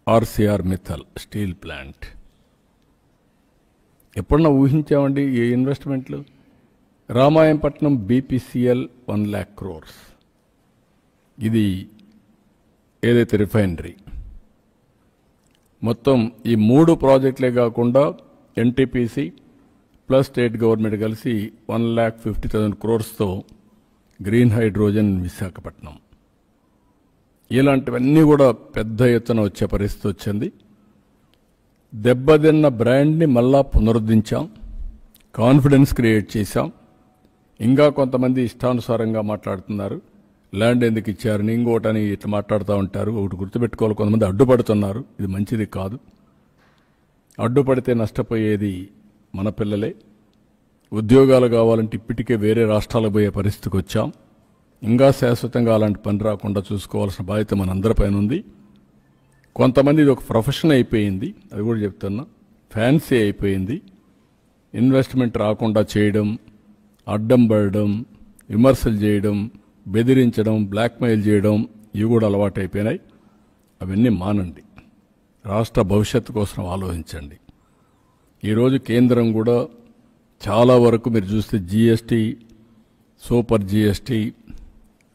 ఆర్సీఆర్ మిథల్ స్టీల్ ప్లాంట్. ఎప్పుడన్నా ఊహించామండి ఈ ఇన్వెస్ట్మెంట్లు? Ramayapatnam BPCL 1,00,000 crores. ఇది ఏదైతే రిఫైనరీ మొత్తం ఈ 3 ప్రాజెక్టులే కాకుండా ఎన్టీపీసీ ప్లస్ స్టేట్ గవర్నమెంట్ కలిసి 1,50,000 crores గ్రీన్ హైడ్రోజన్ విశాఖపట్నం. ఇలాంటివన్నీ కూడా పెద్ద ఎత్తున వచ్చే పరిస్థితి వచ్చింది. దెబ్బతిన్న బ్రాండ్ని మళ్ళా పునరుద్ధరించాం, కాన్ఫిడెన్స్ క్రియేట్ చేశాం. ఇంకా కొంతమంది ఇష్టానుసారంగా మాట్లాడుతున్నారు, ల్యాండ్ ఎందుకు ఇచ్చారని ఇంకోటని ఇట్లా మాట్లాడుతూ ఉంటారు. ఒకటి గుర్తుపెట్టుకోవాలి, కొంతమంది అడ్డుపడుతున్నారు. ఇది మంచిది కాదు. అడ్డుపడితే నష్టపోయేది మన పిల్లలే. ఉద్యోగాలు కావాలంటే ఇప్పటికే వేరే రాష్ట్రాలకు పోయే పరిస్థితికి వచ్చాం. ఇంకా శాశ్వతంగా అలాంటి పని రాకుండా చూసుకోవాల్సిన బాధ్యత మనందరిపైన ఉంది. కొంతమంది ఇది ఒక ప్రొఫెషన్ అయిపోయింది, అది కూడా చెప్తున్నా, ఫ్యాన్సీ అయిపోయింది. ఇన్వెస్ట్మెంట్ రాకుండా చేయడం, అడ్డం పడడం, విమర్శలు చేయడం, బెదిరించడం, బ్లాక్మెయిల్ చేయడం, ఇవి కూడా అలవాటు అయిపోయినాయి. అవన్నీ మానండి. రాష్ట్ర భవిష్యత్తు కోసం ఆలోచించండి. ఈరోజు కేంద్రం కూడా చాలా వరకు మీరు చూస్తే GST, super GST,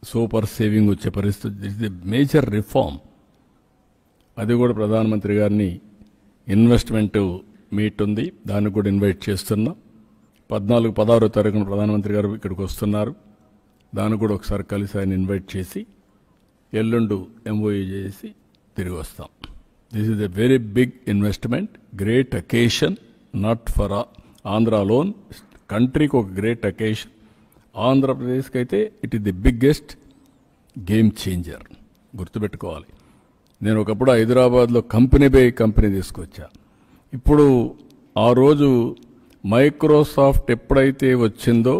super saving వచ్చే పరిస్థితి. ఇది మేజర్ రిఫార్మ్. అది కూడా ప్రధానమంత్రి గారిని ఇన్వెస్ట్మెంట్ మీట్ ఉంది, దానికి కూడా ఇన్వైట్ చేస్తున్నా. 14-16 తారీఖున ప్రధానమంత్రి గారు ఇక్కడికి వస్తున్నారు. దాన్ని కూడా ఒకసారి కలిసి ఆయన ఇన్వైట్ చేసి ఎల్లుండు ఎంఓయూ చేసి తిరిగి వస్తాం. This is a very big investment, great occasion, not for Andhra alone, కంట్రీకి ఒక గ్రేట్ అకేషన్. ఆంధ్రప్రదేశ్కి అయితే it is the biggest game changer. గుర్తుపెట్టుకోవాలి. నేను ఒకప్పుడు హైదరాబాద్లో కంపెనీ తీసుకొచ్చా. ఇప్పుడు ఆ రోజు మైక్రోసాఫ్ట్ ఎప్పుడైతే వచ్చిందో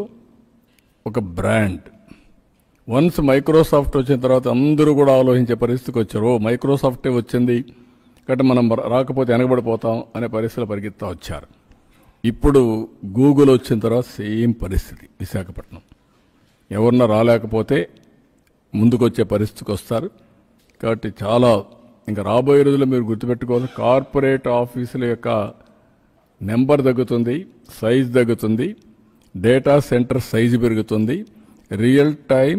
ఒక బ్రాండ్, వన్స్ మైక్రోసాఫ్ట్ వచ్చిన తర్వాత అందరూ కూడా ఆలోచించే పరిస్థితికి వచ్చారు. మైక్రోసాఫ్టే వచ్చింది కాబట్టి మనం రాకపోతే వెనకబడిపోతాం అనే పరిస్థితులు పరిగెత్తా వచ్చారు. ఇప్పుడు గూగుల్ వచ్చిన తర్వాత సేమ్ పరిస్థితి విశాఖపట్నం. ఎవరన్నా రాలేకపోతే ముందుకు వచ్చే పరిస్థితికి వస్తారు. కాబట్టి చాలా ఇంకా రాబోయే రోజుల్లో మీరు గుర్తుపెట్టుకోవాలి, కార్పొరేట్ ఆఫీసుల యొక్క నెంబర్ తగ్గుతుంది, సైజ్ తగ్గుతుంది, డేటా సెంటర్ సైజు పెరుగుతుంది, రియల్ టైం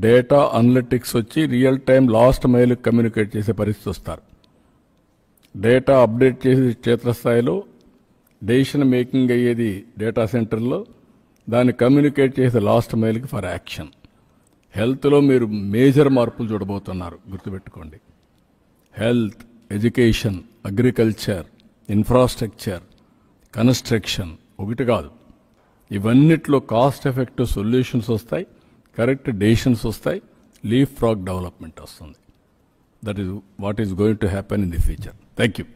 డేటా అనలిటిక్స్ వచ్చి real time last mile communicate చేసే పరిస్థితి వస్తారు. డేటా అప్డేట్ చేసే క్షేత్రస్థాయిలో డెసిషన్ మేకింగ్ అయ్యేది డేటా సెంటర్లో, దాన్ని కమ్యూనికేట్ చేసే లాస్ట్ మైల్కి ఫర్ యాక్షన్. హెల్త్లో మీరు మేజర్ మార్పులు చూడబోతున్నారు, గుర్తుపెట్టుకోండి. Health, education, agriculture, infrastructure, construction ఒకటి కాదు, ఇవన్నిట్లో కాస్ట్ ఎఫెక్టివ్ సొల్యూషన్స్ వస్తాయి, కరెక్ట్ డెసిషన్స్ వస్తాయి, లీఫ్ ఫ్రాగ్ డెవలప్మెంట్ వస్తుంది. That is what is going to happen in the future. Thank you.